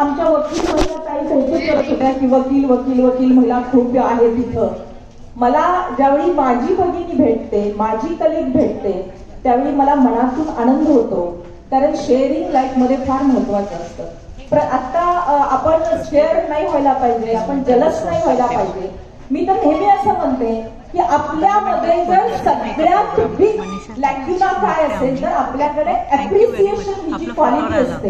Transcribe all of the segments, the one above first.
आमच्या वकील महिला काही कौतुक करत होत्या की वकील वकील वकील महिला खूप आहेत तिथं. मला ज्यावेळी माझी भगिनी भेटते, माझी कलिग भेटते, त्यावेळी मला मनातून आनंद होतो. कारण शेअरिंग लाईफ मध्ये फार महत्वाचं असतं. आता आपण शेअर नाही व्हायला पाहिजे, आपण जलस नाही व्हायला पाहिजे. मी तर नेहमी असं म्हणते की आपल्यामध्ये जर सगळ्यात बिग लॅक्युना काय असेल तर आपल्याकडे ऍप्रिसिएशन ही जी क्वालिटी असते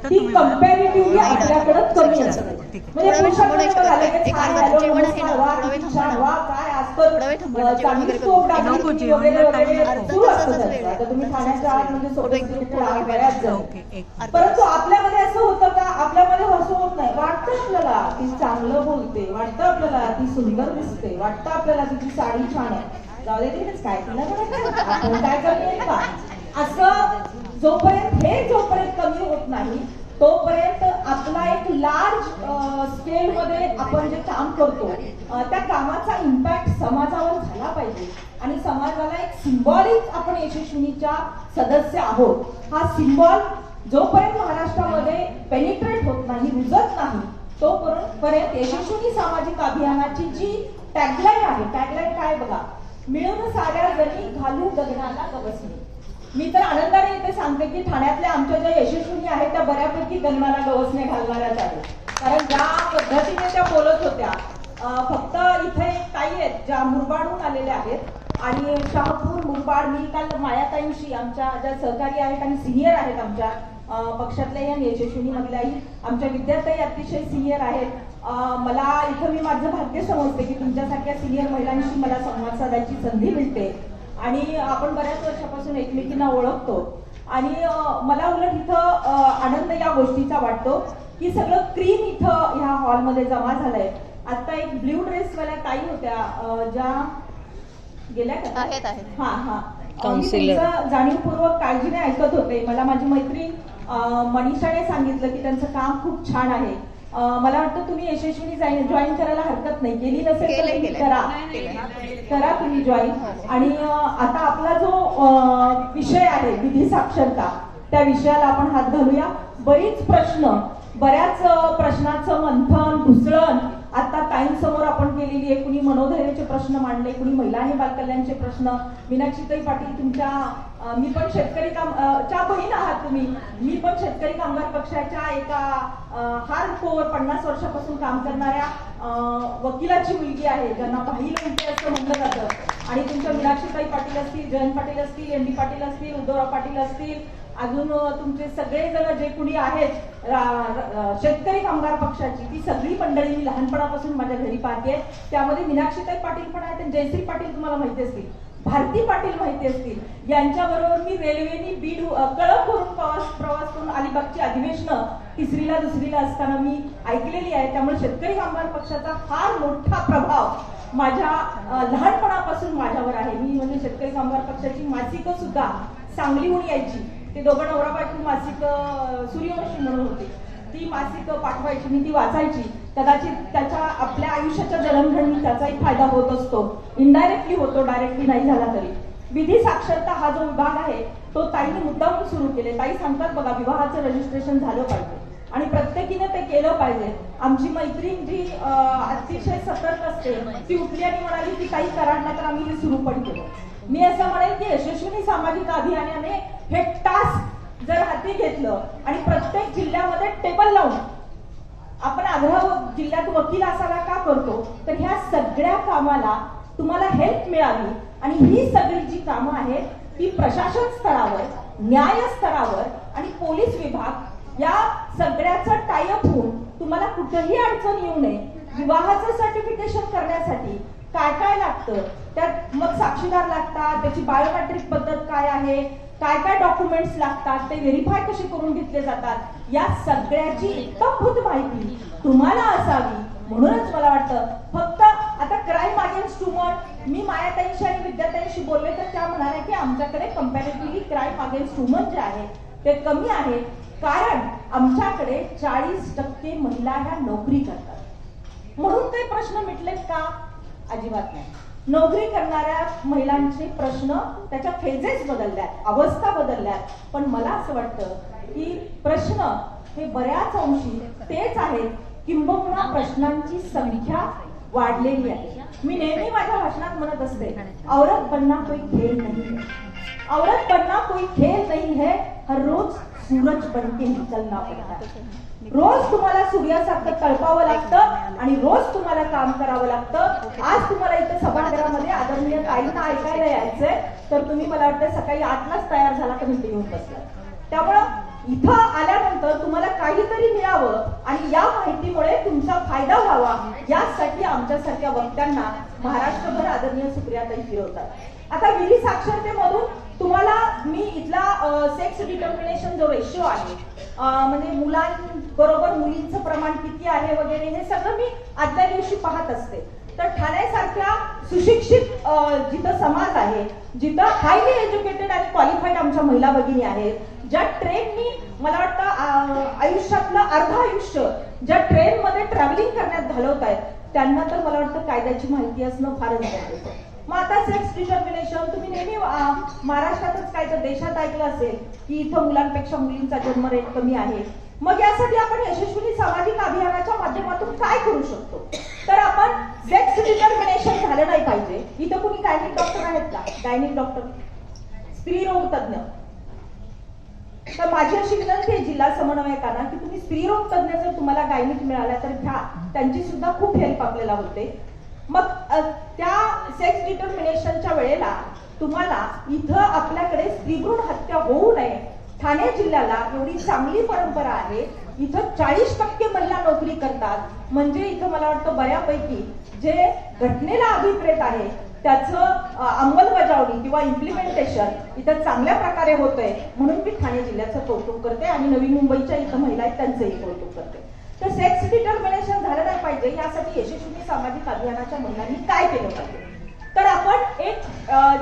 ती कंपॅरेटिव्हली आपल्याकडे कमी असते. म्हणजे पुरुषांकडे झालं की छान हॅलो नमस्कार वा किती छान वा काय आजकाल चांगली स्टोव टाकली वगैरे वगैरे सुरू असतं त्यांचं. आता तुम्ही ठाण्याच्या आत म्हणजे सोबत बऱ्याच जण, परंतु आपल्यामध्ये असं होतं का? आपल्यामध्ये असं होत नाही. वाटतं आपल्याला ती चांगलं बोलते, वाटतं आपल्याला ती सुंदर दिसते, वाटतं आपल्याला तिची साडी छान आहे, जाऊ दे तिकडेच काय तिला आपण काय कमी का? असं जोपर्यंत कमी होत नाही तोपर्यंत आपला एक लार्ज स्केल मध्ये आपण जे काम करतो त्या कामाचा इम्पॅक्ट समाजावर झाला पाहिजे. आणि समाजाला एक सिम्बॉलिक आपण यशस्विनीच्या सदस्य आहोत. हा सिम्बॉल जोपर्यंत महाराष्ट्रामध्ये पेनिट्रेट होत नाही, रुजत नाही, तोपर्यंत यशस्विनी सामाजिक अभियानाची जी टॅगलाईन आहे, टॅगलाईन काय बघा, मिळून साऱ्या जणी घालू गगनाला गवसणी. मी तर आनंदाने इथे सांगते की ठाण्यातल्या आमच्या ज्या यशस्विनी आहेत त्या बऱ्यापैकी गगनाला गवसणे घालणाऱ्याच आहेत. कारण ज्या पद्धतीने त्या बोलत होत्या, फक्त इथे ताई आहेत ज्या मुरबाडहून आलेल्या आहेत आणि शहापूर मुरबाड. मी काल मायाताईंशी, आमच्या ज्या सहकारी आहेत आणि सिनियर आहेत आमच्या पक्षातल्या या यशस्विनी महिलाही, आमच्या विद्यार्थी अतिशय सिनियर आहेत. मला इथं मी माझं भाग्य समजते की तुमच्यासारख्या सिनियर महिलांशी मला संवाद साधायची संधी मिळते आणि आपण बऱ्याच वर्षापासून एकमेकींना ओळखतो. आणि मला उलट इथं आनंद या गोष्टीचा वाटतो की सगळं क्रीम इथं ह्या हॉलमध्ये जमा झालंय. आता एक ब्ल्यू ड्रेसवाल्या ताई होत्या ज्या गेल्या का? हा तुमचं जाणीवपूर्वक काळजीने ऐकत होते. मला माझी मैत्रीण मनीषाने सांगितलं की त्यांचं काम खूप छान आहे. मला वाटतं तुम्ही यशस्विनी जॉईन करायला हरकत नाही. केली नसेल तर करा तुम्ही जॉईन. आणि आता आपला जो विषय आहे विधी साक्षरता, त्या विषयाला आपण हात घालूया. बऱ्याच प्रश्नाचं मंथन घुसळण आता ताईंसमोर आपण केलेली आहे. कुणी मनोधैर्याचे प्रश्न मांडले, कुणी महिला आणि बालकल्याणचे प्रश्न. मीनाक्षीताई पाटील तुमच्या, मी पण शेतकरी च्या बहीण आहात तुम्ही. मी पण शेतकरी कामगार पक्षाच्या एका हार्डकोर 50 वर्षापासून काम करणाऱ्या वकिलाची मुलगी आहे, ज्यांना पाहिलं म्हणते असं म्हणलं जातं. आणि तुमच्या मीनाक्षीताई पाटील असतील, जयंत पाटील असतील, एम डी पाटील असतील, उद्धवराव पाटील असतील, अजून तुमचे सगळेजण जे कुणी आहेत शेतकरी कामगार पक्षाची, ती सगळी मंडळी मी लहानपणापासून माझ्या घरी पाहते. त्यामध्ये मीनाक्षीताई पाटील पण आहेत, जयश्री पाटील तुम्हाला माहिती असतील, भारती पाटील माहिती असतील. यांच्याबरोबर मी रेल्वेनी बीड कळपवरून प्रवास करून अलिबागची अधिवेशनं तिसरीला दुसरीला असताना मी ऐकलेली आहे. त्यामुळे शेतकरी कामगार पक्षाचा फार मोठा प्रभाव माझ्या लहानपणापासून माझ्यावर आहे. मी म्हणजे शेतकरी कामगार पक्षाची मासिकं सुद्धा सांगलीहून यायची. ते दोघं नवरा बायको मासिक सूर्यवंशी म्हणून होती, ती मासिक पाठवायची, मी ती वाचायची. कदाचित त्याच्या आपल्या आयुष्याच्या जडणघडणीत त्याचाही फायदा होत असतो, इनडायरेक्टली होतो, डायरेक्टली नाही झाला तरी. विधी साक्षरता हा जो विभाग आहे तो ताईने मुद्दाम सुरू केले. ताई सांगतात बघा, विवाहाचं रजिस्ट्रेशन झालं पाहिजे आणि प्रत्येकीने ते केलं पाहिजे. आमची मैत्रीण जी अतिशय सतर्क असते ती उठली आणि म्हणाली की काही कराड तर आम्ही हे सुरू पण केलं. मी असं म्हणेल की यशस्विनी सामाजिक अभियानाने हे टास्क जर हाती घेतलं आणि प्रत्येक जिल्ह्यामध्ये टेबल लावून, आपण आग्रह जिल्ह्यात वकील असायला का करतो तर ह्या सगळ्या कामाला तुम्हाला हेल्प मिळावी. आणि ही सगळी जी कामं आहेत ती प्रशासन स्तरावर, न्याय स्तरावर आणि पोलीस विभाग या सगळ्याचं टायअप होऊन तुम्हाला कुठेही अडचण येऊ नये. विवाहाचं सर्टिफिकेशन करण्यासाठी काय काय लागतं, त्यात मग साक्षीदार लागतात, त्याची बायोमेट्रिक पद्धत काय आहे, काय काय डॉक्युमेंट्स लागतात, ते व्हेरीफाय कसे करून घेतले जातात, या सगळ्याची इत्तमभूत माहिती तुम्हाला असावी. म्हणूनच मला वाटतं फक्त आता क्राईम अगेन्स्ट वुमन, मी मायाताईंशी आणि विद्याताईंशी बोलले तर त्या म्हणाल्या की आमच्याकडे कंपॅरेटिव्हली क्राईम अगेन्स्ट वुमन जे आहे ते कमी आहे, कारण आमच्याकडे 40% महिला ह्या नोकरी करतात. म्हणून ते प्रश्न मिटलेत का? अजिबात नाही. नोकरी करणाऱ्या महिलांचे प्रश्न, त्याच्या फेजेस बदलल्यात, अवस्था बदलल्यात. पण मला असं वाटतं की प्रश्न हे बऱ्याच अंशी तेच आहेत, किंबहुना प्रश्नांची संख्या वाढलेली आहे. मी नेहमी माझ्या भाषणात म्हणत असते, औरत बनना कोई खेल नहीं है, औरत बनना कोई खेल नहीं है, हर रोज सूरज बनके निकलना पड़ता है. रोज तुम्हाला सूर्यासारखं तळपावं लागतं आणि रोज तुम्हाला काम करावं लागतं. आज तुम्हाला इथे सभागृहामध्ये आदरणीय ताईंना ऐकायला यायचंय, तर तुम्ही मला वाटतं सकाळी 8लाच तयार झाला तर इथे येऊन बसला. त्यामुळं इथं आल्यानंतर तुम्हाला काहीतरी मिळावं आणि या माहितीमुळे तुमचा फायदा व्हावा, यासाठी आमच्यासारख्या वक्त्यांना महाराष्ट्रभर आदरणीय सुप्रियाताई फिरवतात. आता विधी साक्षरतेमधून तुम्हाला मी इथला सेक्स डिटर्मिनेशन जो रेशिओ आहे, म्हणजे मुलांबरोबर मुलींचं प्रमाण किती आहे वगैरे, हे सगळं मी आदल्या दिवशी पाहत असते. तर ठाण्यासारख्या सुशिक्षित जिथं समाज आहे, जिथं हायली एज्युकेटेड आणि क्वालिफाईड आमच्या महिला भगिनी आहेत, ज्या ट्रेननी मला वाटतं आयुष्यातलं अर्ध आयुष्य ज्या ट्रेनमध्ये ट्रॅव्हलिंग करण्यात घालवत आहेत, त्यांना तर मला वाटतं कायद्याची माहिती असणं फारच गरजेचं आहे. मग आता सेक्स डिटर्मिनेशन तुम्ही नेहमी महाराष्ट्रातच काय तर देशात ऐकलं असेल की इथं मुलांपेक्षा मुलींचा जन्म रेट कमी आहे. मग यासाठी आपण यशस्वी सामाजिक अभियानाच्या माध्यमातून काय करू शकतो? तर आपण सेक्स डिटर्मिनेशन झालं नाही पाहिजे. इथं कुणी गायनिक डॉक्टर आहेत का? गायनिक डॉक्टर, स्त्री रोग तज्ञ. तर माझी अशी विनंती आहे जिल्हा समन्वयकांना की तुम्ही स्त्री रोग तज्ञ जर तुम्हाला गायनिक मिळाल्या तर घ्या, त्यांची सुद्धा खूप हेल्प आपल्याला होते. मग त्या सेक्स डिटर्मिनेशनच्या वेळेला तुम्हाला इथं आपल्याकडे स्त्रीभ्रूण हत्या होऊ नये. ठाणे जिल्ह्याला एवढी चांगली परंपरा आहे, इथं 40% महिला नोकरी करतात. म्हणजे इथं मला वाटतं बऱ्यापैकी जे घटनेला अभिप्रेत आहे त्याचं अंमलबजावणी किंवा इम्प्लिमेंटेशन इथं चांगल्या प्रकारे होतंय. म्हणून मी ठाणे जिल्ह्याचं कौतुक करते आणि नवी मुंबईच्या इथं महिला आहेत त्यांचंही कौतुक करते. तर सेक्स डिटर्मिनेशन झालं नाही पाहिजे यासाठी यशस्वी सामाजिक अभियानाच्या महिलांनी काय केलं पाहिजे? तर आपण एक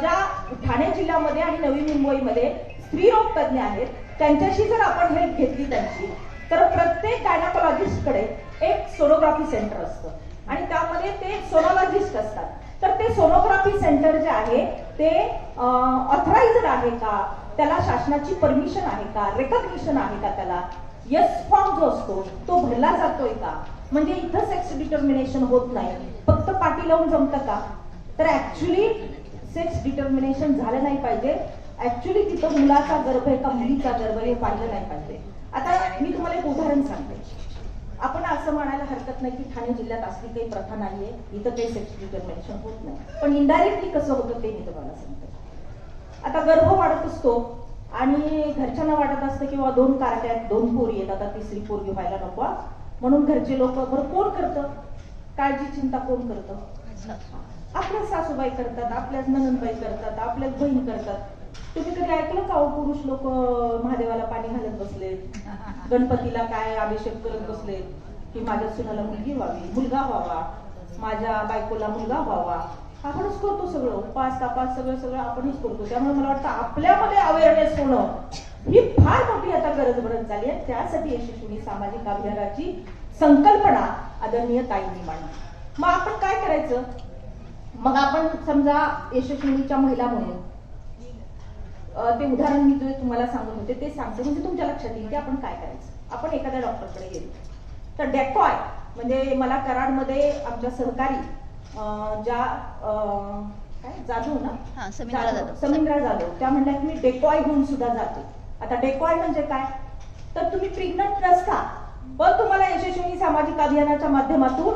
ज्या ठाणे जिल्ह्यामध्ये आणि नवी मुंबईमध्ये स्त्री रोग तज्ञ आहेत त्यांच्याशी जर आपण हेल्प घेतली त्यांची, तर प्रत्येक गायनाकोलॉजिस्टकडे एक सोनोग्राफी सेंटर असतं आणि त्यामध्ये ते सोनोलॉजिस्ट असतात. तर ते सोनोग्राफी सेंटर जे आहे ते ऑथराइज्ड आहे का, त्याला शासनाची परमिशन आहे का, रेकॉग्निशन आहे का, त्याला यस फॉर्म जो असतो तो भरला जातोय का? म्हणजे इथं सेक्स डिटर्मिनेशन होत नाही, फक्त पाठी लावून जमतं का? तर ऍक्च्युली सेक्स डिटर्मिनेशन झालं नाही पाहिजे. ऍक्च्युली तिथं मुलाचा गर्भ आहे का मुलीचा गर्भ हे पाहिलं नाही पाहिजे. आता मी तुम्हाला एक उदाहरण सांगते. आपण असं म्हणायला हरकत नाही की ठाणे जिल्ह्यात असली काही प्रथा नाहीये, इथं काही सेक्स डिटर्मिनेशन होत नाही, पण इनडायरेक्टली कसं होतं ते मी तुम्हाला सांगते. आता गर्भ वाढत असतो आणि घरच्यांना वाटत असतं किंवा 2 कारट्या आहेत, 2 पोरी आहेत, आता तिसरी पोरगी व्हायला नको, म्हणून घरचे लोक बरं कोण करतं काळजी चिंता, कोण करतं? आपल्या सासूबाई करतात, आपल्याच ननंदबाई करतात, आपल्याच बहीण करतात. तुम्ही कधी ऐकलं का पुरुष लोक महादेवाला पाणी घालत बसले, गणपतीला काय अभिषेक करत बसले की माझ्या सुनाला मुलगी व्हावी, मुलगा व्हावा, माझ्या बायकोला मुलगा व्हावा? आपणच करतो सगळं, उपास तापास सगळं आपणच करतो. त्यामुळे मला वाटतं आपल्यामध्ये अवेअरनेस होणं ही फार मोठी आता गरज बनत झाली आहे. त्यासाठी यशस्वी सामाजिक अभियानाची संकल्पना आदरणीय ताईंनी मांडली. मग आपण काय करायचं? मग आपण समजा यशस्वीच्या महिला म्हणून ते उदाहरण मी जे तुम्हाला सांगत होते ते सांगते, म्हणजे तुमच्या लक्षात येईल की आपण काय करायचं. आपण एखाद्या डॉक्टरकडे गेलो तर डेकॉय म्हणजे मला कराडमध्ये आमच्या सहकारी ज्या काय जाधव ना, समिंद्रा जाधव, त्या म्हणल्या की मी डेकॉय घेऊन सुद्धा जाते. आता डेकॉय म्हणजे काय? तर तुम्ही प्रेग्नंट नसता पण तुम्हाला यशस्वी सामाजिक अभियानाच्या माध्यमातून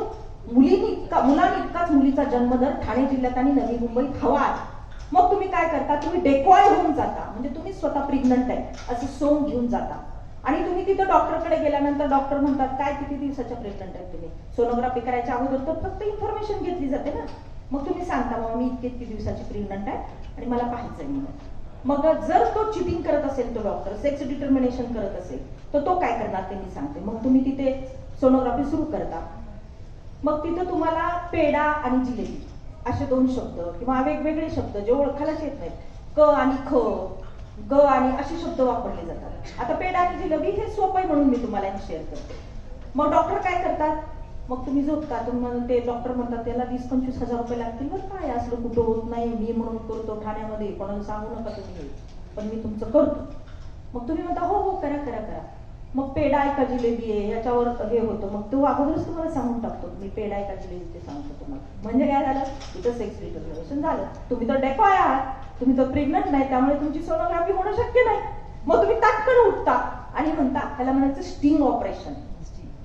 मुलांनी इतकाच मुलीचा जन्मदर ठाणे जिल्ह्यात आणि नवी मुंबईत हवा आहे. मग तुम्ही काय करता? तुम्ही डेकॉय होऊन जाता, म्हणजे तुम्ही स्वतः प्रेग्नंट आहे असं सोंग घेऊन जाता आणि तुम्ही तिथं डॉक्टरकडे गेल्यानंतर डॉक्टर म्हणतात काय किती दिवसाच्या प्रेग्नंट आहे तुम्ही? सोनोग्राफी करायच्या अगोदर तर फक्त इन्फॉर्मेशन घेतली जाते ना. मग तुम्ही सांगता मग मी इतकी दिवसाची प्रेग्नंट आहे आणि मला पाहायचंय म्हणून. मग जर तो चिटिंग करत असेल, तो डॉक्टर सेक्स डिटर्मिनेशन करत असेल, तर तो काय करणार ते मी सांगते. मग तुम्ही तिथे सोनोग्राफी सुरू करता. मग तिथं तुम्हाला पेडा आणि जिलेबी असे 2 शब्द किंवा वेगवेगळे शब्द जे ओळखायलाच येत नाहीत, क आणि ख, ग आणि असे शब्द वापरले जातात. आता पेडा आणि जिलेबी हे सोपं आहे म्हणून मी तुम्हाला शेअर करते. मग डॉक्टर काय करतात? मग तुम्ही झोपता, तुम्हाला ते डॉक्टर म्हणतात त्याला 20-25 हजार रुपये लागतील बरं, काय असलं कुठं होत नाही, मी म्हणून करतो ठाण्यामध्ये, कोणाला सांगू नका तुम्ही, पण मी तुमचं करतो. मग तुम्ही म्हणता हो हो करा करा करा. मग पेढा आहे का जिलेबी आहे याच्यावर हे होतं. मग तो अगोदरच तुम्हाला सांगून टाकतो मी पेढा आहे का जिलेबी ते सांगतो तुम्हाला. म्हणजे काय झालं, तिथं सेक्स रिकग्निशन झालं. तुम्ही तर डेकॉय आहात, तुम्ही तर प्रेग्नंट नाही, त्यामुळे तुमची सोनोग्राफी होणं शक्य नाही. मग तुम्ही तात्काळ उठता आणि म्हणता त्याला म्हणायचं स्टिंग ऑपरेशन.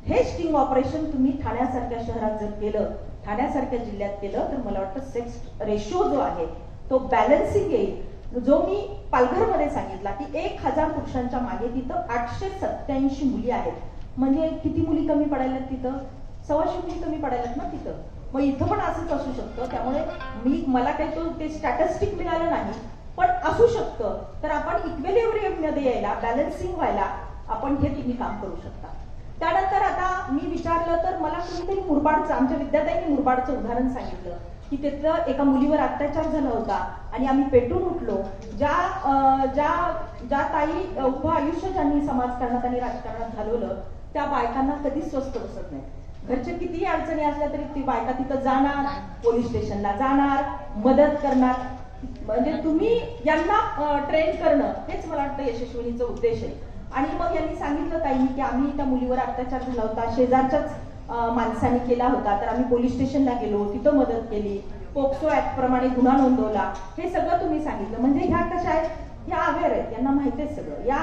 हे स्टिंग ऑपरेशन तुम्ही ठाण्यासारख्या शहरात जर केलं, ठाण्यासारख्या जिल्ह्यात केलं, तर मला वाटतं सेक्स रेशो जो आहे तो बॅलन्सिंग येईल. जो मी पालघरमध्ये सांगितला की 1000 पुरुषांच्या मागे तिथं 887 मुली आहेत. म्हणजे किती मुली कमी पडायला तिथं? 125 मुली कमी पडायलात ना तिथं. मग इथं पण असंच असू शकतं. त्यामुळे मला काही तो ते स्टॅटिस्टिक मिळालं नाही, पण असू शकतं. तर आपण इक्विलिब्रियम मध्ये यायला, बॅलन्सिंग व्हायला आपण हे तुम्ही काम करू शकता. त्यानंतर आता मी विचारलं तर मला कोणीतरी मुरबाडचं, आमच्या विद्यार्थ्यांनी मुरबाडचं उदाहरण सांगितलं की तिथं एका मुलीवर अत्याचार झाला होता आणि आम्ही पेटून उठलो. ज्या ताई उभं आयुष्य ज्यांनी समाजकारणात आणि राजकारणात घालवलं त्या बायकांना कधीच स्वस्त बसत नाही. घरच्या कितीही अडचणी असल्या तरी ती बायका तिथं जाणार, पोलीस स्टेशनला जाणार, मदत करणार. म्हणजे तुम्ही यांना ट्रेन करणं हेच मला वाटतं यशस्विनीचा उद्देश आहे. आणि मग यांनी सांगितलं ताईंनी की आम्ही त्या मुलीवर अत्याचार झाला होता, शेजारच्याच माणसाने केला होता, तर आम्ही पोलीस स्टेशनला गेलो, तिथं मदत केली, पोक्सो ऍक्ट प्रमाणे गुन्हा नोंदवला. हे सगळं तुम्ही सांगितलं. म्हणजे ह्या कशा आहेत, ह्या अवेअर आहेत, यांना माहिती आहे सगळं, या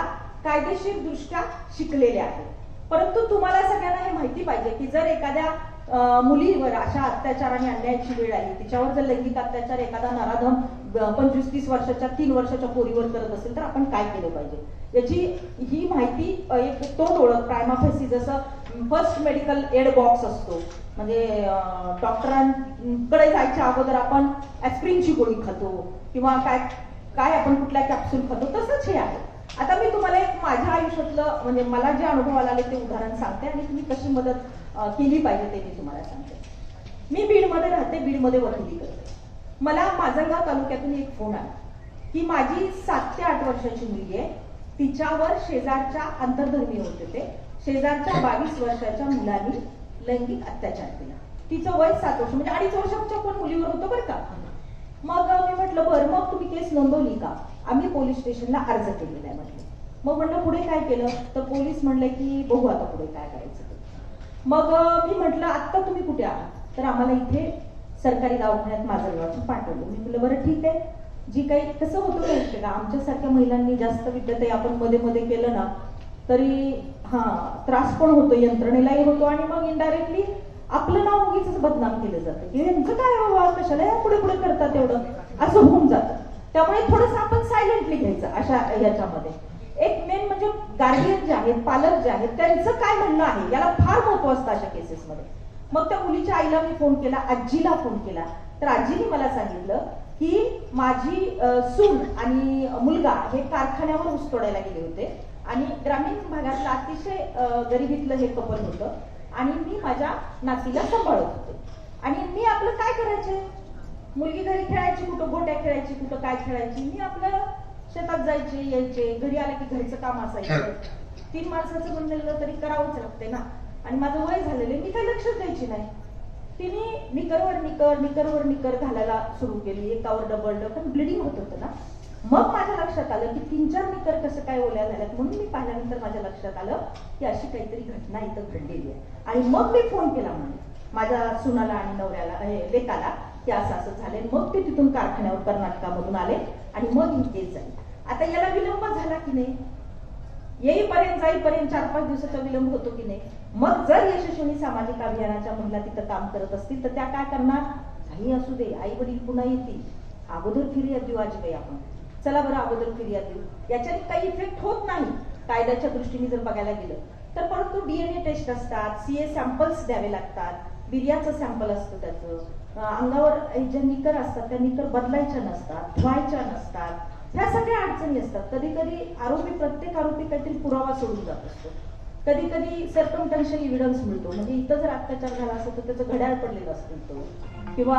कायदेशीर दृष्ट्या शिकलेल्या आहेत. परंतु तुम्हाला सगळ्यांना हे माहिती पाहिजे की जर एखाद्या मुलीवर अशा अत्याचार आणि अन्यायाची वेळ आली, तिच्यावर जर लैंगिक अत्याचार एखादा नराधम 25-30 वर्षाच्या 3 वर्षाच्या पोरीवर करत असेल तर आपण काय केलं पाहिजे, याची ही माहिती एक तोंड ओळख प्रायमा फेसी. जसं फर्स्ट मेडिकल एड बॉक्स असतो, म्हणजे डॉक्टरांकडे जायच्या अगोदर आपण ॲस्प्रिनची गोळी खातो किंवा काय आपण कुठल्या कॅप्सूल खातो, तसंच हे आहे. आता मी तुम्हाला एक माझ्या आयुष्यातलं म्हणजे मला जे अनुभव आले ते उदाहरण सांगते आणि तुम्ही कशी मदत केली पाहिजे ते मी तुम्हाला सांगते. मी बीडमध्ये राहते, बीडमध्ये वकिली करते. मला माजलगाव तालुक्यातून एक फोन आला की माझी 7 ते 8 वर्षाची मुलगी आहे, तिच्यावर शेजारच्या आंतरधर्मीय होते ते शेजारच्या 22 वर्षाच्या मुलांनी लैंगिक अत्याचार केला. तिचं वय 7 वर्ष, म्हणजे 2.5 वर्षाच्या पण मुलीवर होतं बरं का. मग मी म्हटलं बरं मग तुम्ही केस नोंदवली का? आम्ही पोलीस स्टेशनला अर्ज केलेला आहे म्हटलं. मग म्हटलं पुढे काय केलं? तर पोलीस म्हणले की बघू आता पुढे काय करायचं. मग मी म्हटलं आत्ता तुम्ही कुठे आहात? तर आम्हाला इथे सरकारी दवाखान्यात माजलगावचं पाठवलं. मी म्हटलं बरं ठीक आहे, जी काही कसं होतं माहिती का, आमच्यासारख्या महिलांनी जास्त विद्यार्थी आपण मध्ये मध्ये केलं ना तरी त्रास पण होतो, यंत्रणेलाही होतो आणि मग इनडायरेक्टली आपलं नाव उगीच बदनाम केलं जातं की यांचं काय बाबा कशाला या पुढे पुढे करतात एवढं, असं होऊन जातं. त्यामुळे थोडंसं आपण सायलेंटली घ्यायचं अशा याच्यामध्ये. एक मेन म्हणजे गार्डियन जे आहेत, पालक जे आहेत, त्यांचं काय म्हणणं आहे याला फार महत्व असतं अशा केसेसमध्ये. मग त्या मुलीच्या आईला मी फोन केला, आजीला फोन केला, तर आजीने मला सांगितलं की माझी सून आणि मुलगा हे कारखान्यावर ऊस तोडायला गेले होते आणि ग्रामीण भागातलं अतिशय गरिबीतलं हे कपल होतं आणि मी माझ्या नातीला सांभाळत होते. आणि मी आपलं काय करायचे, मुलगी घरी खेळायची, कुठं गोट्या खेळायची, कुठं काय खेळायची, मी आपलं शेतात जायचे यायचे, घरी आले की घरचं काम असायचं. 3 माणसाचं बनलेलं तरी करावंच लागते ना. आणि माझं वय झालेलं, मी काही लक्षच द्यायची नाही. तिने निकरवर निकर घालायला सुरू केली, एकावर डबल, पण ब्लिडिंग होत होतं ना. मग माझ्या लक्षात आलं की 3-4 निकर कसं काय ओल्या झाल्यात. म्हणून मी पाहिल्यानंतर माझ्या लक्षात आलं की अशी काहीतरी घटना इथं घडलेली आहे. आणि मग मी फोन केला म्हणजे माझ्या सुनाला आणि नवऱ्याला, लेकाला, की असं असं झालंय. मग ते तिथून कारखान्यावर कर्नाटकामधून आले आणि मग ही केस झाली. आता याला विलंब झाला की नाही, येईपर्यंत जाईपर्यंत 4-5 दिवसाचा विलंब होतो की नाही. मग जर यशस्विनी सामाजिक अभियानाच्या महिला तिथं काम करत असतील तर त्या काय करणार, काही असू दे, आई वडील पुन्हा येतील, अगोदर फिर्याद देऊ आजीबाई आपण, चला बरं अगोदर फिर्याद देऊ. याच्याने काही इफेक्ट होत नाही कायद्याच्या दृष्टीने जर बघायला गेलं तर. परंतु DNA टेस्ट असतात, CA सॅम्पल्स द्यावे लागतात, बिर्याचं सॅम्पल असतं त्याचं, अंगावर ज्या निकर असतात त्या निकर बदलायच्या नसतात, धुवायच्या नसतात, ह्या सगळ्या अडचणी असतात. कधी कधी प्रत्येक आरोपी काहीतरी पुरावा सोडून जात असतो. कधी कधी सर्कमटन्शियल एव्हिडन्स मिळतो, म्हणजे इथं जर अत्याचार झाला असेल तर त्याचं घड्याळ पडलेलं असतं तो, किंवा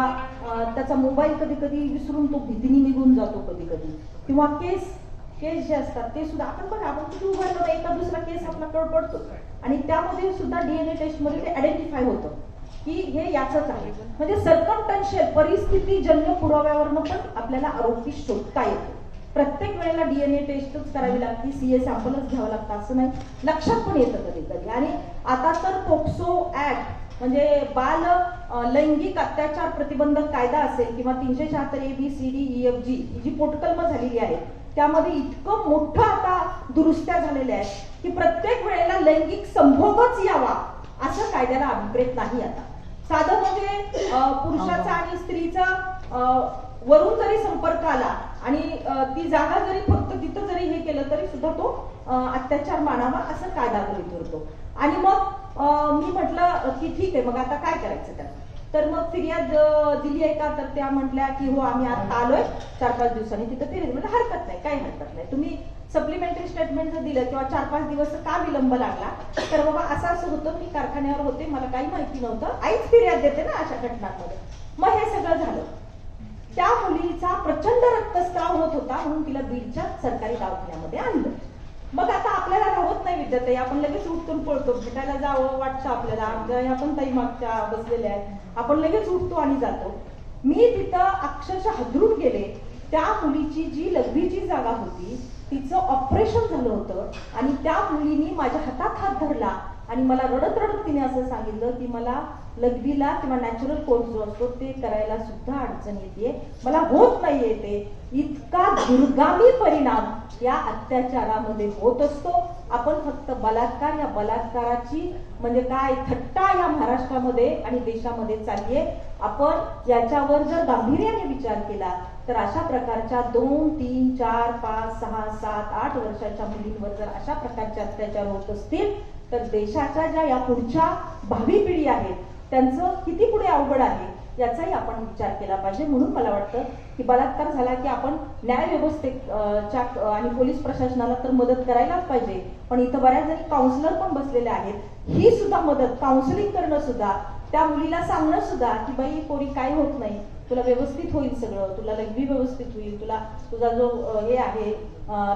त्याचा मोबाईल कधी कधी विसरून तो भीतीने निघून जातो कधी कधी, किंवा केस जे असतात ते सुद्धा आपण बघा, आपण किती उभारलो ना, एका दुसरा केस आपला कळ पडतो आणि त्यामध्ये सुद्धा DNA टेस्ट मध्ये ते आयडेंटिफाय होतं की हे याचंच आहे. म्हणजे सर्कमटन्शियल परिस्थितीजन्य पुराव्यावरनं पण आपल्याला आरोपी शोधता येतो. प्रत्येक वेळेला DNA टेस्टच करावी लागते, CA सॅम्पलच घ्यावं लागतं असं नाही, लक्षात पण येतं कधी कधी. आणि आता तर पोक्सो ऍक्ट म्हणजे बाल लैंगिक अत्याचार प्रतिबंधक कायदा असेल किंवा 376 ABCDEFG ही जी पोटकलम झालेली आहे त्यामध्ये इतकं मोठं आता दुरुस्त्या झालेल्या आहेत की प्रत्येक वेळेला लैंगिक संभोगच यावा असं कायद्याला अभिप्रेत नाही. आता साधं म्हणजे पुरुषाचा आणि स्त्रीचा वरून जरी संपर्क आला आणि ती जागा जरी फक्त तिथं जरी हे केलं तरी सुद्धा तो अत्याचार मानावा असं कायदा गृहीत धरतो. आणि मग मी म्हटलं की ठीक आहे, मग आता काय करायचं त्याला. तर मग फिर्याद दिली आहे का, तर त्या म्हटल्या की हो आम्ही आता आलोय 4-5 दिवसांनी तिथं फिर्याद. म्हणजे हरकत नाही, काही हरकत नाही, तुम्ही सप्लिमेंटरी स्टेटमेंट जर दिलं किंवा 4-5 दिवस का विलंब लागला तर बाबा असं होतं, मी कारखान्यावर होते, मला काही माहिती नव्हतं, आईच फिर्याद देते ना अशा घटनांमध्ये. मग हे सगळं झालं. त्या मुलीचा प्रचंड रक्तस्राव होत होता म्हणून तिला बीडच्या सरकारी दवाखान्यामध्ये आणलं. मग आता आपल्याला राहत नाही विद्यार्थी, आपण लगेच उठून पळतो, भेटायला जावं वाटतं आपल्याला, आपण ताई मागच्या बसलेल्या आहेत, आपण लगेच उठतो आणि जातो. मी तिथं अक्षरशः हादरून गेले. त्या मुलीची जी लघवीची जागा होती तिचं ऑपरेशन झालं होतं आणि त्या मुलीनी माझ्या हातात हात धरला आणि मला रडत रडत तिने असं सांगितलं की मला लघवीला किंवा नॅचरल कोर्स जो असतो ते करायला सुद्धा अडचण येते, मला होत नाही येते. इतका दुर्गामी परिणाम या अत्याचारामध्ये होत असतो. आपण फक्त बलात्कार, या बलात्काराची म्हणजे काय थट्टा या महाराष्ट्रामध्ये आणि देशामध्ये चाललीये. आपण याच्यावर जर गांभीर्याने विचार केला तर अशा प्रकारच्या 2, 3, 4, 5, 6, 7, 8 वर्षाच्या मुलींवर जर अशा प्रकारचे अत्याचार होत असतील तर देशाच्या ज्या या पुढच्या भावी पिढी आहेत त्यांचं किती पुढे अवघड आहे याचाही आपण विचार केला पाहिजे. म्हणून मला वाटतं की बलात्कार झाला की आपण न्याय व्यवस्थेच्या आणि पोलीस प्रशासनाला तर मदत करायलाच पाहिजे, पण इथं बऱ्याच जणी काउन्सिलर पण बसलेल्या आहेत, ही सुद्धा मदत, काउन्सिलिंग करणं सुद्धा, त्या मुलीला सांगणं सुद्धा की बाई पोरी काय होत नाही, तुला व्यवस्थित होईल सगळं, तुला लघवी व्यवस्थित होईल, तुला तुझा जो हे आहे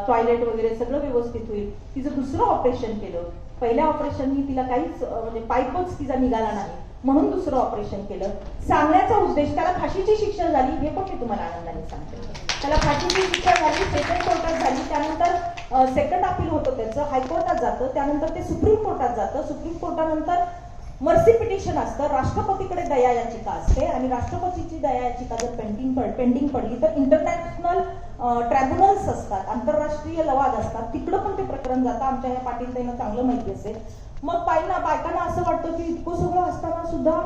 टॉयलेट वगैरे सगळं व्यवस्थित होईल. तिचं दुसरं ऑपरेशन केलं, पहिल्या ऑपरेशननी तिला काहीच म्हणजे पाईपच तिचा निघाला नाही म्हणून दुसरं ऑपरेशन केलं. सांगण्याचा उद्देश, त्याला फाशीची शिक्षा झाली हे पण मी तुम्हाला आनंदाने सांगते. त्याला फाशीची शिक्षा झाली, सेकंड कोर्टात झाली, त्यानंतर सेकंड अपील होतं त्याचं, हायकोर्टात जातं, त्यानंतर ते सुप्रीम कोर्टात जातं, सुप्रीम कोर्टानंतर मर्सी पिटिशन असतं, राष्ट्रपतीकडे दया याचिका असते आणि राष्ट्रपतीची दया याचिका जर पेंडिंग पडली तर इंटरनॅशनल ट्रायब्युनल्स असतात, आंतरराष्ट्रीय लवाद असतात, तिकडं पण ते प्रकरण जातं. आमच्या ह्या पाटील ताईंना चांगलं माहिती असेल. मग बायकांना असं वाटतं की इतकं सगळं असताना सुद्धा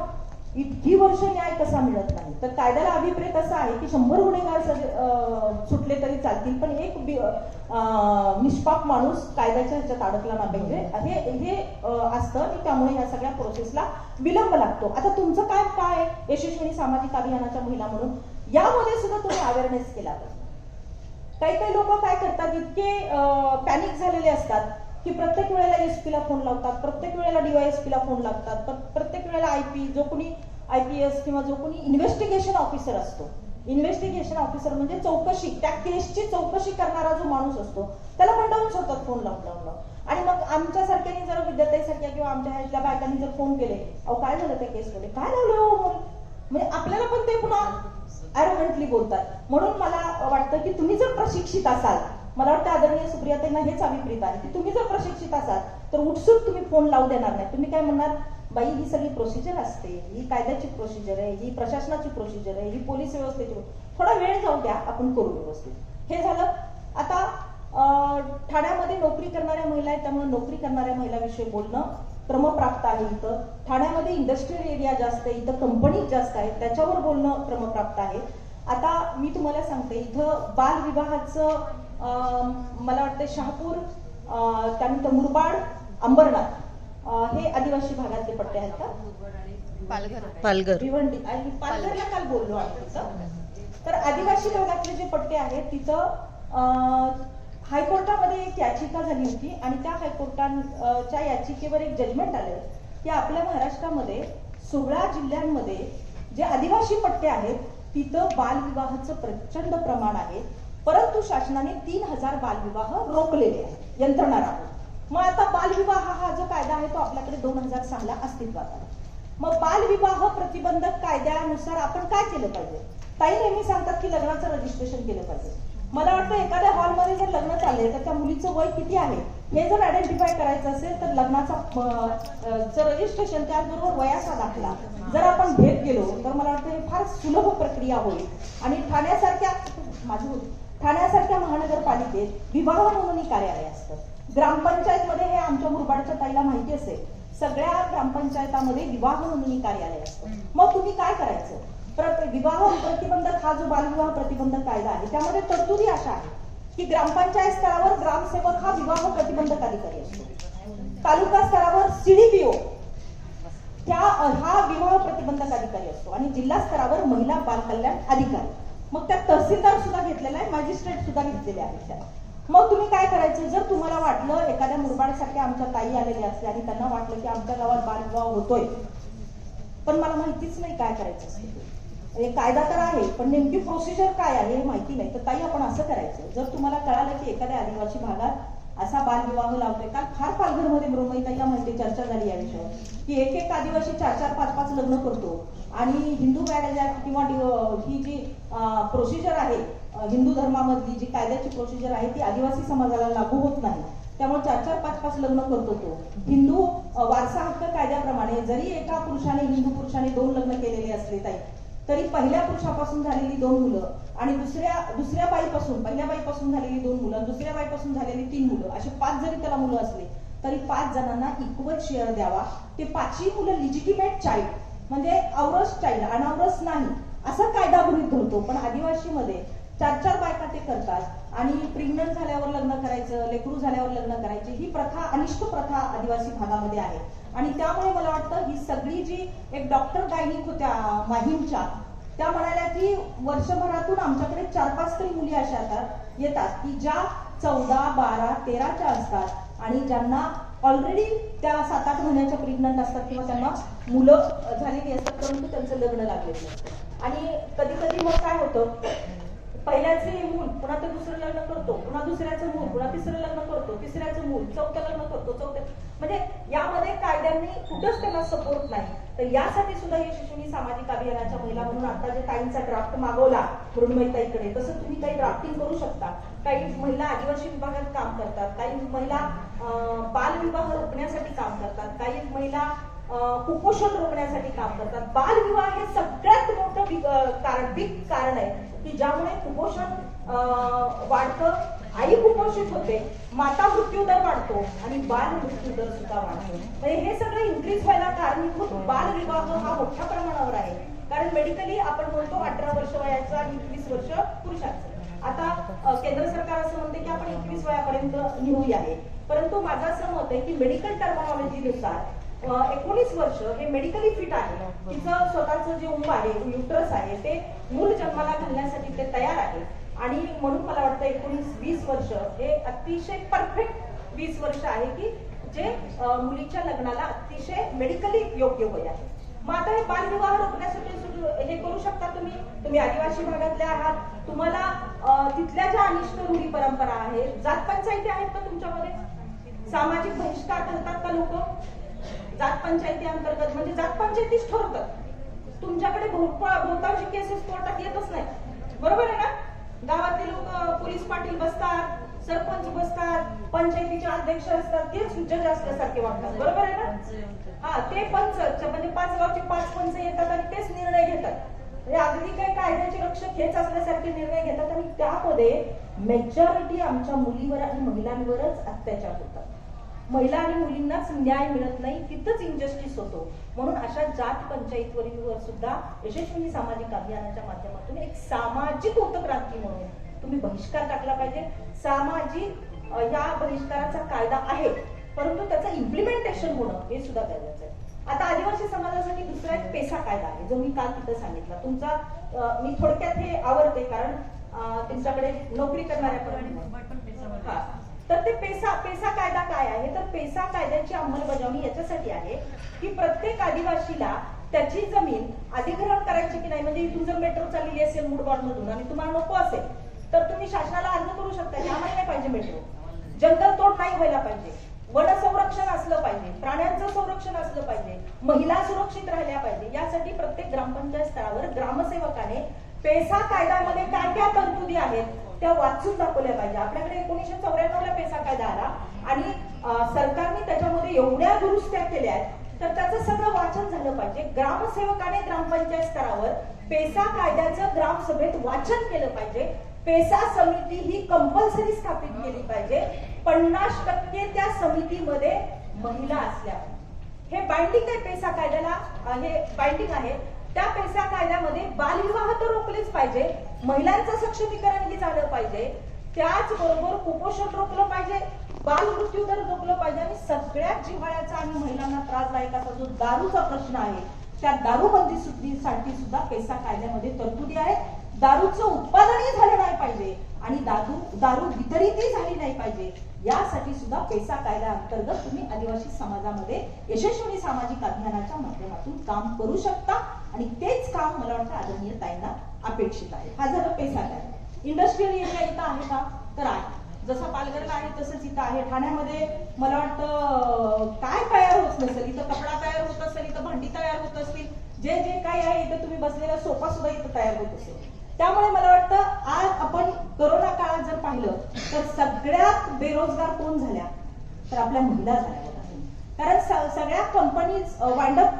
इतकी वर्ष न्याय कसा मिळत नाही. तर कायद्याला अभिप्रेत असं आहे की 100 गुन्हेगार सुटले तरी चालतील पण एक निष्पाप माणूस कायद्याच्या ह्याच्यात अडकला नाही पाहिजे, हे असतं आणि त्यामुळे या सगळ्या प्रोसेसला विलंब लागतो. आता तुमचं काय यशस्वी सामाजिक अभियानाच्या महिला म्हणून यामध्ये सुद्धा तुम्ही अवेअरनेस केला पाहिजे. काही लोक काय करतात, इतके पॅनिक झालेले असतात की प्रत्येक वेळेला SP ला फोन लावतात, प्रत्येक वेळेला DYSP ला फोन लागतात, प्रत्येक वेळेला IP जो कोणी IPS किंवा जो कोणी इन्व्हेस्टिगेशन ऑफिसर असतो, इन्व्हेस्टिगेशन ऑफिसर म्हणजे चौकशी, त्या केसची चौकशी करणारा जो माणूस असतो त्याला मंडळून सोडतात फोन लावून. आणि मग आमच्यासारख्यानी जर विद्यार्थ्यांसारख्या किंवा आमच्या ह्याच्या बायकांनी जर फोन केले, अहो काय झालं त्या केसमध्ये, काय लावलं, म्हणजे आपल्याला पण ते पुन्हा ॲरोगंटली बोलतात. म्हणून मला वाटतं की तुम्ही जर प्रशिक्षित असाल, मला वाटतं आदरणीय सुप्रियाताईंना हेच अभिप्रेत आहे की तुम्ही जर प्रशिक्षित असाल तर उठसूट तुम्ही फोन लावू देणार नाही. तुम्ही काय म्हणणार, बाई ही सगळी प्रोसिजर असते, ही कायद्याची प्रोसिजर आहे, ही प्रशासनाची प्रोसिजर आहे, ही पोलीस व्यवस्थेची, थोडा वेळ जाऊ द्या, आपण करू व्यवस्थित. हे झालं. आता ठाण्यामध्ये नोकरी करणाऱ्या महिला आहेत त्यामुळे नोकरी करणाऱ्या महिलांविषयी बोलणं क्रमप्राप्त आहे. इथं ठाण्यामध्ये इंडस्ट्रियल एरिया जास्त आहे, इथं कंपनीज जास्त आहेत, त्याच्यावर बोलणं क्रमप्राप्त आहे. आता मी तुम्हाला सांगते, इथं बालविवाहाचं मला वाटतं शहापूर, त्यानंतर मुरबाड, अंबरनाथ हे आदिवासी भागातले पट्टे आहेत का, पालघर, भिवंडी आणि पालघरला काल बोललो आहे तिथं. तर आदिवासी भागातले जे पट्टे आहेत तिथं हायकोर्टामध्ये एक याचिका झाली होती आणि त्या हायकोर्टाच्या याचिकेवर एक जजमेंट आलं की आपल्या महाराष्ट्रामध्ये 16 जिल्ह्यांमध्ये जे आदिवासी पट्टे आहेत तिथं बालविवाहाचं प्रचंड प्रमाण आहे, परंतु शासनाने 3000 बालविवाह रोखलेले आहेत, यंत्रणा राबवून. मग आता बालविवाह हा जो कायदा आहे तो आपल्याकडे 2006 ला अस्तित्वात आला. मग बालविवाह प्रतिबंधक कायद्यानुसार आपण काय केलं पाहिजे? ताई नेहमी सांगतात की लग्नाचं रजिस्ट्रेशन केलं पाहिजे. मला वाटतं एखाद्या हॉलमध्ये जर लग्न चाललंय तर त्या मुलीचं वय किती आहे हे जर आयडेंटिफाय करायचं असेल तर लग्नाचा रजिस्ट्रेशन त्याचबरोबर वयाचा दाखला जर आपण घेत गेलो तर मला वाटतं हे फार सुलभ प्रक्रिया होईल. आणि ठाण्यासारख्या महानगरपालिकेत विवाह नोंदणी कार्यालय असतं. ग्रामपंचायतमध्ये हे आमच्या मुरबाडच्या ताईला माहिती असेल, सगळ्या ग्रामपंचायतामध्ये विवाह नोंदणी कार्यालय असतं. मग तुम्ही काय करायचं? विवाह प्रतिबंधक हा जो बालविवाह प्रतिबंधक कायदा आहे त्यामध्ये तरतुदी अशा आहे की ग्रामपंचायत स्तरावर ग्रामसेवक हा विवाह प्रतिबंधक अधिकारी असतो. तालुका स्तरावर सीडीपीओ हा विवाह प्रतिबंधक अधिकारी असतो आणि जिल्हा स्तरावर महिला बाल कल्याण अधिकारी. मग त्या तहसीलदार सुद्धा घेतलेला आहे, मॅजिस्ट्रेट सुद्धा घेतलेले आहेत. मग तुम्ही काय करायचं? जर तुम्हाला वाटलं एखाद्या मुरबाडसारख्या आमच्या ताई आलेल्या असल्या आणि त्यांना वाटलं की आमच्या गावात बालविवाह होतोय पण मला माहितीच नाही काय करायचं असतं, कायदा तर आहे पण नेमकी प्रोसिजर काय आहे हे माहिती नाही, तर ताई आपण असं करायचं. जर तुम्हाला कळालं की एखाद्या आदिवासी भागात असा बालविवाह लावतोय, काल फार पालघरमध्ये मृण्मयीताईला माहिती चर्चा झाली या विषयावर की एक आदिवासी 4-4, 5-5 लग्न करतो आणि हिंदू मॅरेज ऍक्ट किंवा ही जी प्रोसिजर आहे हिंदू धर्मामधली जी कायद्याची प्रोसिजर आहे ती आदिवासी समाजाला लागू होत नाही. त्यामुळे 4-4, 5-5 लग्न करतो तो. हिंदू वारसा हक्क कायद्याप्रमाणे जरी एका पुरुषाने हिंदू पुरुषाने 2 लग्न केलेले असले तरी पहिल्या पुरुषापासून झालेली 2 मुलं आणि दुसऱ्या पहिल्या बाईपासून झालेली 2 मुलं, दुसऱ्या बाईपासून झालेली 3 मुलं, असे 5 जरी त्याला मुलं असले तरी 5 जणांना इक्वल शेअर द्यावा. ते 5ही मुलं लिजिटिमेट चाइल्ड म्हणजे औरस चाइल्ड, अनावरस नाही असा कायदा गृहीत धरतो. पण आदिवासीमध्ये 4-4 बायका ते करतात आणि प्रेग्नंट झाल्यावर लग्न करायचं, लेकरू झाल्यावर लग्न करायचे, ही प्रथा अनिष्ट प्रथा आदिवासी भागामध्ये आहे. आणि त्यामुळे मला वाटतं ही सगळी जी एक डॉक्टर गायनिक होत्या माहीमच्या, त्या म्हणाल्या की वर्षभरातून आमच्याकडे 4-5 तरी मुली अशा येतात की ज्या 14, 12, 13च्या असतात आणि ज्यांना ऑलरेडी त्या 7-8 महिन्याच्या प्रेग्नंट असतात किंवा त्यांना मुलं झालेली असतात परंतु त्यांचं लग्न लागलेलं असतं. आणि कधी कधी मग काय होतं, पहिल्याचे मूल पुन्हा ते दुसरं लग्न करतो, पुन्हा दुसऱ्याचं मूल, पुन्हा तिसरं लग्न करतो, तिसऱ्याचं मूल, चौथं लग्न करतो, म्हणजे यामध्ये कायद्यांनी कुठंच त्यांना सपोर्ट नाही. तर यासाठी सुद्धा यशस्वी सामाजिक अभियानाच्या महिला म्हणून आता जे ताईंचा ड्राफ्ट मागवला मृण्मयीताईकडे, तसं तुम्ही काही ड्राफ्टिंग करू शकता. काही महिला आदिवासी विभागात काम करतात, काही महिला बालविवाह रोखण्यासाठी काम करतात, काही महिला कुपोषण रोखण्यासाठी काम करतात. बालविवाह हे सगळ्यात मोठं बिग कारण आहे की ज्यामुळे कुपोषण वाढतं, आई कुपोषित होते, माता मृत्यू दर वाढतो आणि बाल मृत्यू दर सुद्धा वाढतो. म्हणजे हे सगळं इन्क्रीज व्हायला कारणीभूत बालविवाह हा मोठ्या प्रमाणावर आहे. कारण मेडिकली आपण म्हणतो 18 वर्ष वयाचा आणि 21 वर्ष पुरुषांचं. आता केंद्र सरकार असं म्हणते की आपण 21 वयापर्यंत नेऊया आहे, परंतु माझं असं मत आहे की मेडिकल टर्मिनॉलॉजीनुसार 19 वर्ष हे मेडिकली फिट आहे, तिचं स्वतःचं जे उंब आहे, युट्रस आहे, ते मूल जन्माला घालण्यासाठी ते तयार आहे. आणि म्हणून मला वाटतं 19-20 वर्ष हे अतिशय परफेक्ट 20 वर्ष आहे की जे मुलीच्या लग्नाला अतिशय मेडिकली योग्य वय आहे. मग आता हे बालविवाह रोखण्यासाठी हे करू शकता तुम्ही आदिवासी भागातले आहात, तुम्हाला तिथल्या ज्या अनिष्ट रूढी परंपरा आहेत, जात पंचायती आहेत का तुमच्यामध्ये? सामाजिक बहिष्कार करतात का लोक? जात पंचायती अंतर्गत म्हणजे जात पंचायतीच ठरवतात. तुमच्याकडे बहुतांशी केसेस कोर्टात येतच नाही, बरोबर आहे ना? गावातले लोक पोलीस पाटील बसतात, सरपंच बसतात, पंचायतीचे अध्यक्ष असतात, तेच जज असल्यासारखे वाटतात, बरोबर आहे ना? हा, ते पंच म्हणजे 5 गावचे 5 पंच येतात आणि तेच निर्णय घेतात. म्हणजे अगदी काही कायद्याचे रक्षक हेच असल्यासारखे निर्णय घेतात आणि त्यामध्ये मेजॉरिटी आमच्या मुलीवर आणि महिलांवरच अत्याचार होतात. महिला आणि मुलींनाच न्याय मिळत नाही, तिथंच इनजस्टिस होतो. म्हणून अशा जात पंचायतीवर सुद्धा यशस्वी सामाजिक अभियानाच्या माध्यमातून एक सामाजिक उत्क्रांती म्हणून तुम्ही बहिष्कार टाकला पाहिजे. सामाजिक या बहिष्काराचा कायदा आहे, परंतु त्याचं इम्प्लिमेंटेशन होणं हे सुद्धा गरजेचं आहे. आता आदिवासी समाजासाठी दुसरा एक पेसा कायदा आहे जो मी काल तिथं सांगितला. तुमचा मी थोडक्यात हे आवडते कारण तुमच्याकडे नोकरी करणाऱ्या तर ते पेसा कायदा काय आहे? तर पेसा कायद्याची अंमलबजावणी याच्यासाठी आहे की प्रत्येक आदिवासीला त्याची जमीन अधिग्रहण करायची की नाही. म्हणजे इथून जर मेट्रो चाललेली असेल मुरबाड मधून आणि तुम्हाला नको असेल तर तुम्ही शासनाला अर्ज करू शकता की आम्हाला नाही पाहिजे मेट्रो, जंगल तोड नाही व्हायला पाहिजे, वन संरक्षण असलं पाहिजे, प्राण्यांचं संरक्षण असलं पाहिजे, महिला सुरक्षित राहिल्या पाहिजे. यासाठी प्रत्येक ग्रामपंचायत स्तरावर ग्रामसेवकाने पेसा कायद्यामध्ये काय काय तरतुदी आहेत त्या वाचून दाखवल्या पाहिजे. आपल्याकडे 1994ला पेसा कायदा आला आणि सरकारने त्याच्यामध्ये एवढ्या दुरुस्त्या केल्या आहेत तर त्याचं सगळं वाचन झालं पाहिजे. ग्रामसेवकाने ग्रामपंचायत स्तरावर पेसा कायद्याचं ग्रामसभेत वाचन केलं पाहिजे. पेसा समिती ही कंपल्सरी स्थापित केली पाहिजे. 50% त्या समितीमध्ये महिला असल्या. हे बाइंडिंग आहे पेसा कायद्याला, हे बाइंडिंग आहे. त्या पेसा कायद्यामध्ये बालविवाह तर रोखलेच पाहिजे, महिलांचं सक्षमीकरण ही झालं पाहिजे, त्याचबरोबर कुपोषण रोखलं पाहिजे, बाल मृत्यू दर रोखलं पाहिजे आणि सगळ्यात जिव्हाळ्याचा आणि महिलांना त्रासदायक असा जो दारूचा प्रश्न आहे त्या दारूबंदीसाठी सुद्धा पेसा कायद्यामध्ये तरतुदी आहेत. दारूचं उत्पादनही झालं नाही पाहिजे आणि दारू वितरितही झाली नाही पाहिजे यासाठी सुद्धा पेसा कायद्या अंतर्गत तुम्ही आदिवासी समाजामध्ये यशस्वी सामाजिक अभियानाच्या माध्यमातून काम करू शकता आणि तेच काम मला वाटतं आदरणीय ताईंना अपेक्षित आहे. हा झालं पेसा कायदा. इंडस्ट्रियल एरिया इथं आहे का? तर आहे. जसं पालघरला आहे तसंच इथं आहे. ठाण्यामध्ये मला वाटतं काय तयार होत नसेल, इथं कपडा तयार होत असेल, इथं भांडी तयार होत असतील, जे जे काही आहे इथं तुम्ही बसलेला सोफा सुद्धा इथं तयार होत असेल. त्यामुळे मला वाटतं आज आपण कोरोना काळात जर पाहिलं तर सगळ्यात बेरोजगार कोण झाल्या तर आपल्या महिला झाल्या. कारण सगळ्या कंपनीज वाइंडअप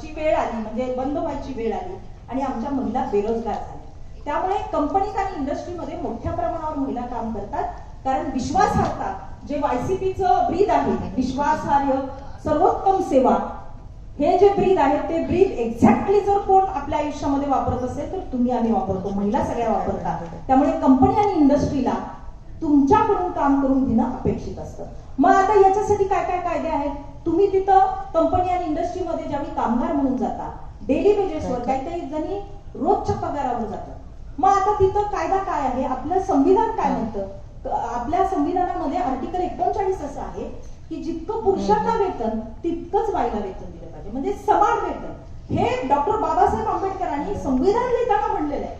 ची वेळ आली, म्हणजे बंद व्हायची वेळ आली आणि आमच्या महिला बेरोजगार झाल्या. त्यामुळे कंपनीज आणि इंडस्ट्रीमध्ये मोठ्या प्रमाणावर महिला काम करतात. कारण विश्वासार्हता जे YCPचं ब्रीद आहे, विश्वासार्ह सर्वोत्तम सेवा, हे जे ब्रीद आहे ते ब्रीद एक्झॅक्टली जर कोण आपल्या आयुष्यामध्ये वापरत असेल तर तुम्ही आम्ही वापरतो, महिला सगळ्या वापरतात. त्यामुळे कंपनी आणि इंडस्ट्रीला तुमच्याकडून काम करून घेणं अपेक्षित असतं. मग आता याच्यासाठी काय काय कायदे आहेत? तुम्ही तिथं कंपनी आणि इंडस्ट्रीमध्ये ज्यावेळी कामगार म्हणून जाता डेली वेजेसवर, काही जणी रोजच्या पगारावर जातात. मग आता तिथं कायदा काय आहे? आपलं संविधान काय म्हणतं? आपल्या संविधानामध्ये आर्टिकल 39 असं आहे की जितकं पुरुषांना वेतन तितकंच बाईला वेतन दिलं पाहिजे, म्हणजे समान वेतन. हे डॉक्टर बाबासाहेब आंबेडकरांनी संविधान लिहिताना म्हणलेलं आहे.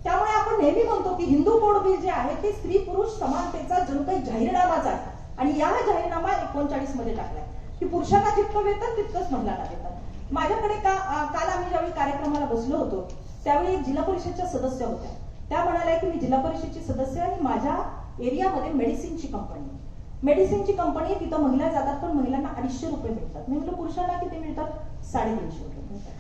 त्यामुळे आपण नेहमी म्हणतो की हिंदू कोड बिल जे आहे ते स्त्री पुरुष समानतेचा जणू काही जाहीरनामाच आहे आणि या जाहीरनामा 39 मध्ये टाकलाय की पुरुषांना जितकं वेतन तितकंच महिलांना वेतन. माझ्याकडे काल आम्ही ज्यावेळी कार्यक्रमाला बसलो होतो त्यावेळी जिल्हा परिषदच्या सदस्य होत्या. त्या म्हणाल्या की मी जिल्हा परिषदची सदस्य आणि माझ्या एरियामध्ये मेडिसिनची कंपनी तिथं महिला जातात पण महिलांना 250 रुपये मिळतात. मी म्हटलं पुरुषांना किती मिळतात? 350 रुपये मिळतात.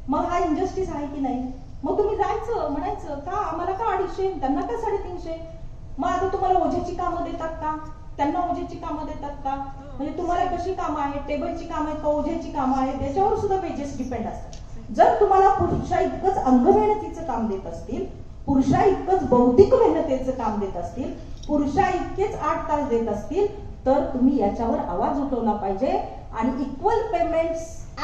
मग हा इंजस्टिस आहे की नाही? मग तुम्ही जायचं म्हणायचं का आम्हाला का 250 त्यांना का 350? मग आता तुम्हाला ओझ्याची कामं देतात का? त्यांना ओझ्याची कामं देतात का? म्हणजे तुम्हाला कशी कामं आहेत? टेबलची कामं आहेत का ओझ्याची कामं आहेत? त्याच्यावर सुद्धा वेजेस डिपेंड असतात. जर तुम्हाला पुरुषा इतकंच अंगमेहनतीचं काम देत असतील, पुरुषा इतकंच बौद्धिक मेहनतीचं काम देत असतील, पुरुषा इतकेच 8 तास देत असतील तर तुम्ही याच्यावर आवाज उठवला पाहिजे. आणि इक्वल पेमेंट्स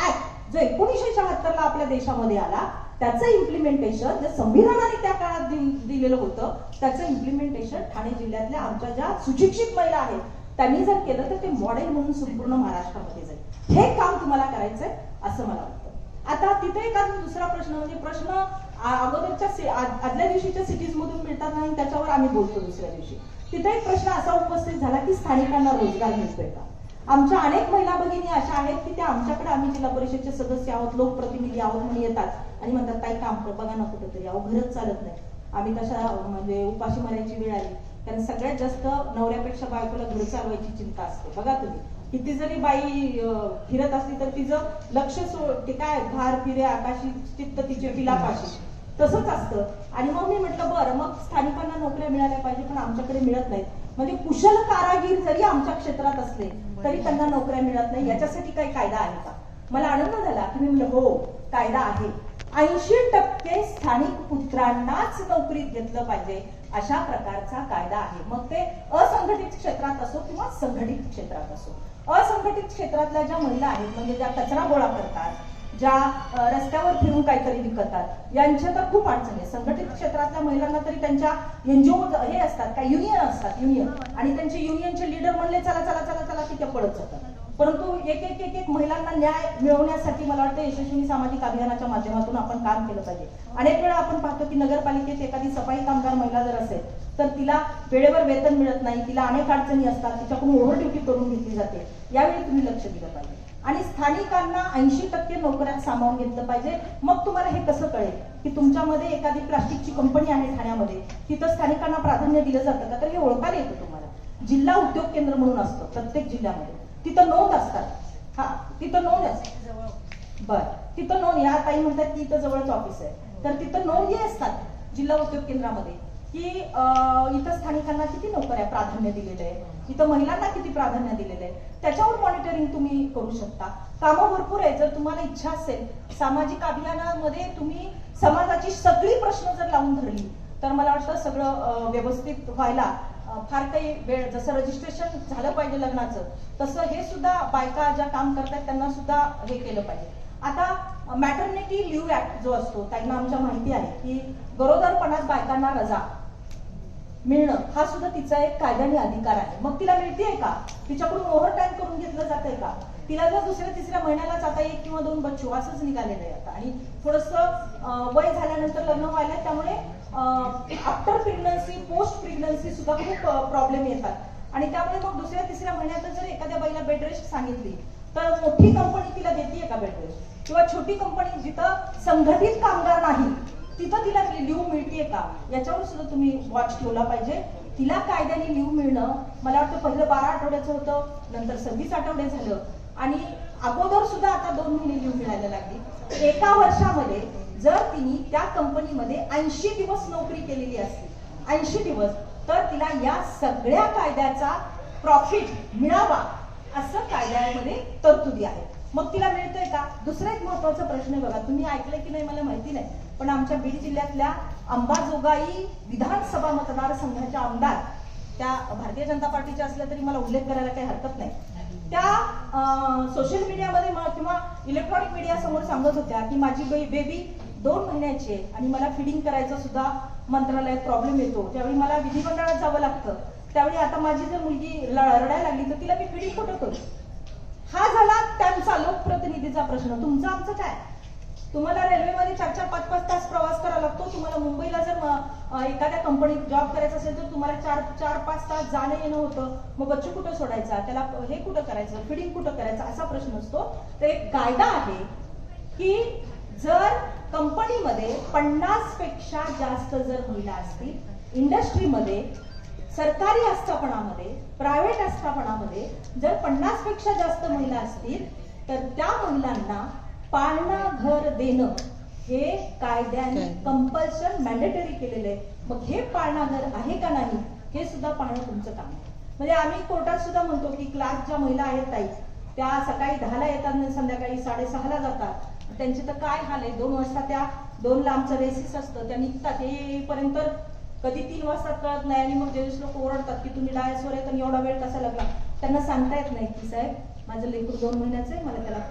ऍक्ट जो 1974ला आपल्या देशामध्ये आला त्याचं इम्प्लिमेंटेशन जे संविधानाने त्या काळात दिलेलं होतं त्याचं इम्प्लिमेंटेशन ठाणे जिल्ह्यातल्या आमच्या ज्या सुशिक्षित महिला आहेत त्यांनी जर केलं तर ते मॉडेल म्हणून संपूर्ण महाराष्ट्रामध्ये जाईल. हे काम तुम्हाला करायचंय असं मला वाटतं. आता तिथे एक अजून दुसरा प्रश्न म्हणजे प्रश्न अगोदरच्या आदल्या दिवशीच्या सिटीज मधून मिळतात नाही त्याच्यावर आम्ही बोलतो दुसऱ्या दिवशी. तिथे एक प्रश्न असा उपस्थित झाला की स्थानिकांना रोजगार मिळतोय का? आमच्या अनेक महिला भगिनी अशा आहेत की त्या आमच्याकडे आम्ही जिल्हा परिषदचे सदस्य आहोत, लोकप्रतिनिधी आहोत म्हणून येतात आणि म्हणतात ताई काम कर बघा ना कुठेतरी, अहो घरच चालत नाही, आम्ही तशा म्हणजे उपाशी मरायची वेळ आली. कारण सगळ्यात जास्त नवऱ्यापेक्षा बायकोला घर चालवायची चिंता असते. बघा तुम्ही किती जरी बाई फिरत असली तर तिचं लक्ष ते काय भार फिरे आकाशी चित्त तिचे पिलापाशी तसंच असतं. आणि मग मी म्हटलं बरं मग स्थानिकांना नोकऱ्या मिळाल्या पाहिजे पण आमच्याकडे मिळत नाहीत. म्हणजे कुशल कारागीर जरी आमच्या क्षेत्रात असले तरी त्यांना नोकऱ्या मिळत नाही. याच्यासाठी काही कायदा आहे का? मला आनंद झाला की मी म्हणलं हो कायदा आहे. 80% स्थानिक पुत्रांनाच नोकरीत घेतलं पाहिजे अशा प्रकारचा कायदा आहे. मग ते असंघटित क्षेत्रात असो किंवा संघटित क्षेत्रात असो. असंघटित क्षेत्रातल्या ज्या महिला आहेत म्हणजे ज्या कचरा गोळा करतात, ज्या रस्त्यावर फिरून काहीतरी विकतात, यांच्या तर खूप अडचणी आहे. संघटित क्षेत्रातल्या महिलांना तरी त्यांच्या एनजीओ हे असतात काय युनियन असतात, युनियन, आणि त्यांचे युनियनचे लीडर म्हणले चला चला चला चला की त्या पळत जातात. परंतु एक एक एक एक महिलांना न्याय मिळवण्यासाठी मला वाटतं यशस्वी सामाजिक अभियानाच्या माध्यमातून आपण काम केलं पाहिजे. अनेक वेळा आपण पाहतो की नगरपालिकेत एखादी सफाई कामगार महिला जर असेल तर तिला वेळेवर वेतन मिळत नाही, तिला अनेक अडचणी असतात, तिच्याकडून ओव्हर ड्युटी करून घेतली जाते. यावेळी तुम्ही लक्ष दिलं पाहिजे. आणि स्थानिकांना 80% नोकऱ्यात सामावून घेतलं पाहिजे. मग तुम्हाला हे कसं कळेल की तुमच्यामध्ये एखादी प्लास्टिकची कंपनी आहे ठाण्यामध्ये, तिथं स्थानिकांना प्राधान्य दिलं जातं का? तर हे ओळखायला येतं तुम्हाला. जिल्हा उद्योग केंद्र म्हणून असतं प्रत्येक जिल्ह्यामध्ये, तिथं नोंद असतात. हा, तिथं नोंद असते. बरं, तिथं नोंद, या ताई म्हणतात की इथं जवळच ऑफिस आहे, तर तिथं नोंदी असतात जिल्हा उद्योग केंद्रामध्ये की इथं स्थानिकांना किती नोकऱ्या प्राधान्य दिलेलं आहे, इथं महिलांना किती प्राधान्य दिलेलं आहे. त्याच्यावर मॉनिटरिंग तुम्ही करू शकता. कामं भरपूर आहे. जर तुम्हाला इच्छा असेल सामाजिक अभियानामध्ये तुम्ही समाजाची सगळी प्रश्न जर लावून धरली तर मला वाटतं सगळं व्यवस्थित व्हायला फार काही वेळ, जसं रजिस्ट्रेशन झालं पाहिजे लग्नाचं, तसं हे सुद्धा बायका ज्या काम करतात त्यांना सुद्धा हे केलं पाहिजे. आता मॅटर्निटी लिव्ह ऍक्ट जो असतो, त्यांना आमच्या माहिती आहे की गरोदरपणात बायकांना रजा मिळणं हा सुद्धा तिचा एक कायद्याने अधिकार आहे. मग तिला मिळतेय का? तिच्याकडून ओव्हरटाईम करून घेतलं जातंय का? तिला जर दुसऱ्या तिसऱ्या महिन्यालाच आता 1 किंवा 2 बच्चू असंच निघालेलं आहे आता, आणि थोडंसं वय झाल्यानंतर लग्न व्हायला, त्यामुळे आफ्टर प्रेग्नन्सी, पोस्ट प्रेग्नन्सी सुद्धा खूप प्रॉब्लेम येतात. आणि त्यामुळे मग दुसऱ्या तिसऱ्या महिन्यात जर एखाद्या बाईला बेड रेस्ट सांगितली तर मोठी कंपनी तिला देते का बेड रेस्ट? किंवा छोटी कंपनी जिथं संघटित कामगार नाही तिथं तिला लिव्ह मिळते का? याच्यावर सुद्धा तुम्ही वॉच ठेवला पाहिजे. तिला कायद्याने लिव्ह मिळणं, मला वाटतं पहिलं 12 आठवड्याचं होतं, नंतर 26 आठवडे झालं, आणि अगोदर सुद्धा आता 2 महिने लिव्ह मिळायला लागली. एका वर्षामध्ये जर तिने त्या कंपनीमध्ये 80 दिवस नोकरी केलेली असते, 80 दिवस, तर तिला या सगळ्या कायद्याचा प्रॉफिट मिळावा असं कायद्यामध्ये तरतुदी आहे. मग तिला मिळतंय का? दुसरा एक महत्वाचा प्रश्न आहे बघा, तुम्ही ऐकलंय की नाही मला माहिती नाही, पण आमच्या बीड जिल्ह्यातल्या अंबाजोगाई विधानसभा मतदारसंघाच्या आमदार, त्या भारतीय जनता पार्टीच्या असल्या तरी मला उल्लेख करायला काही हरकत नाही, त्या सोशल मीडियामध्ये किंवा इलेक्ट्रॉनिक मीडिया समोर सांगत होत्या की माझी बेबी 2 महिन्याची आहे आणि मला फिडिंग करायचं सुद्धा मंत्रालयात प्रॉब्लेम येतो. ज्यावेळी मला विधिमंडळात जावं लागतं त्यावेळी आता माझी जर मुलगी रडायला लागली तर तिला मी फिडिंग कुठं करू? हा झाला त्यांचा लोकप्रतिनिधीचा प्रश्न. तुमचा आमचं काय? तुम्हाला रेल्वेमध्ये 4-4, 5-5 तास प्रवास करावा लागतो. तुम्हाला मुंबईला जर एखाद्या कंपनीत जॉब करायचा असेल तर तुम्हाला 4-5 तास जाणं येणं होतं. मग बच्चू कुठं सोडायचा, त्याला हे कुठं करायचं, फिडिंग कुठं करायचं, असा प्रश्न असतो. तर एक कायदा आहे की जर कंपनीमध्ये 50 पेक्षा जास्त जर महिला असतील, इंडस्ट्रीमध्ये, सरकारी आस्थापनामध्ये, प्रायव्हेट आस्थापनामध्ये जर 50 पेक्षा जास्त महिला असतील तर त्या महिलांना पाळणा घर देणं हे कायद्याने कंपल्शन मॅन्डेटरी केलेलं आहे. मग हे पाळणा घर आहे का नाही हे सुद्धा पाहणं तुमचं काम आहे. म्हणजे आम्ही कोर्टात सुद्धा म्हणतो की क्लार्क ज्या महिला आहेत ताई, त्या सकाळी 10ला येतात आणि संध्याकाळी 6:30ला जातात. त्यांचे तर काय हाल आहे, 2 वाजता त्या 2ला आमचं रेसिस असतं, त्या निघतात, येईपर्यंत कधी 3 वाजता कळत नाही. आणि मग जेव्हा लोक ओरडतात की तुम्ही डायसवर येत आणि एवढा वेळ कसा लागला, त्यांना सांगता येत नाही की साहेब माझं लेकरू 2 महिन्याचं आहे, मला त्याला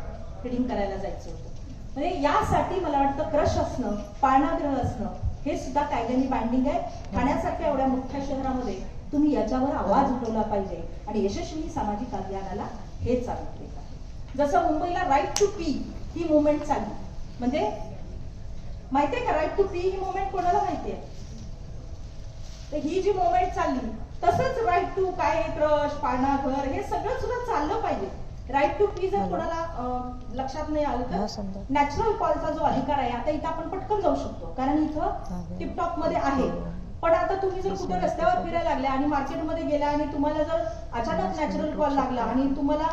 फिडिंग करायला जायचं होतं. म्हणजे यासाठी मला वाटतं क्रश असणं, पाळणागृह असणं हे सुद्धा कायद्याने बाइंडिंग आहे. ठाण्यासारख्या एवढ्या मोठ्या शहरामध्ये तुम्ही याच्यावर आवाज उठवला पाहिजे आणि यशस्वी सामाजिक अभियानाला हे चालू केलं आहे. जसं मुंबईला राईट टू पी ही मुवमेंट चालली, म्हणजे माहितीये का राईट टू पी ही मुवमेंट कोणाला माहितीये? तर ही जी मुवमेंट चालली तसंच राईट टू काय क्रश, पाळणाघर हे सगळं सुद्धा चाललं पाहिजे. राईट टू पी जर कोणाला लक्षात नाही आलं तर नॅचरल कॉलचा जो अधिकार आहे, आता इथं आपण पटकन जाऊ शकतो कारण इथं टिपटॉप मध्ये आहे. पण आता तुम्ही जर कुठे रस्त्यावर फिरायला लागल्या आणि मार्केटमध्ये गेला आणि तुम्हाला जर अचानक नॅचरल कॉल लागला आणि तुम्हाला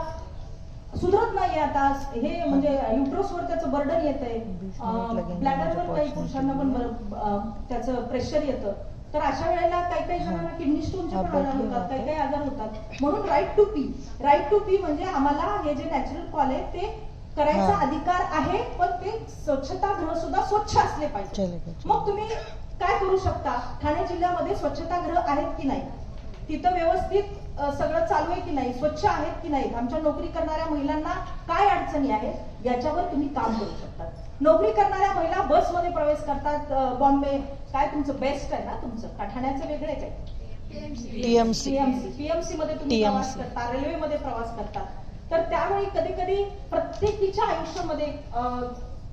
सुधरत नाही, आता हे म्हणजे युट्रोसवर त्याचं बर्डन येतंय, ब्लॅडरवर काही पुरुषांना पण त्याचं प्रेशर येतं, तर अशा वेळेला काही जणांना किडनी स्टोनचे पण आजार होतात, काही आजार होतात. म्हणून राईट टू पी म्हणजे आम्हाला हे जे नॅचरल कॉल आहे ते करायचा अधिकार आहे, पण ते स्वच्छतागृह सुद्धा स्वच्छ असले पाहिजे. मग तुम्ही काय करू शकता? ठाणे जिल्ह्यामध्ये स्वच्छतागृह आहेत की नाही, तिथं व्यवस्थित सगळं चालू आहे की नाही, स्वच्छ आहेत की नाही, आमच्या नोकरी करणाऱ्या महिलांना काय अडचणी आहेत याच्यावर तुम्ही काम करू शकता. नोकरी करणाऱ्या महिला बसमध्ये प्रवेश करतात, बॉम्बे काय तुमचं बेस्ट आहे ना, तुमचं ठाण्याचं वेगळे काय पीएमसी मध्ये तुम्ही प्रवास करता, रेल्वेमध्ये प्रवास करता, तर त्यावेळी कधी कधी प्रत्येकीच्या आयुष्यामध्ये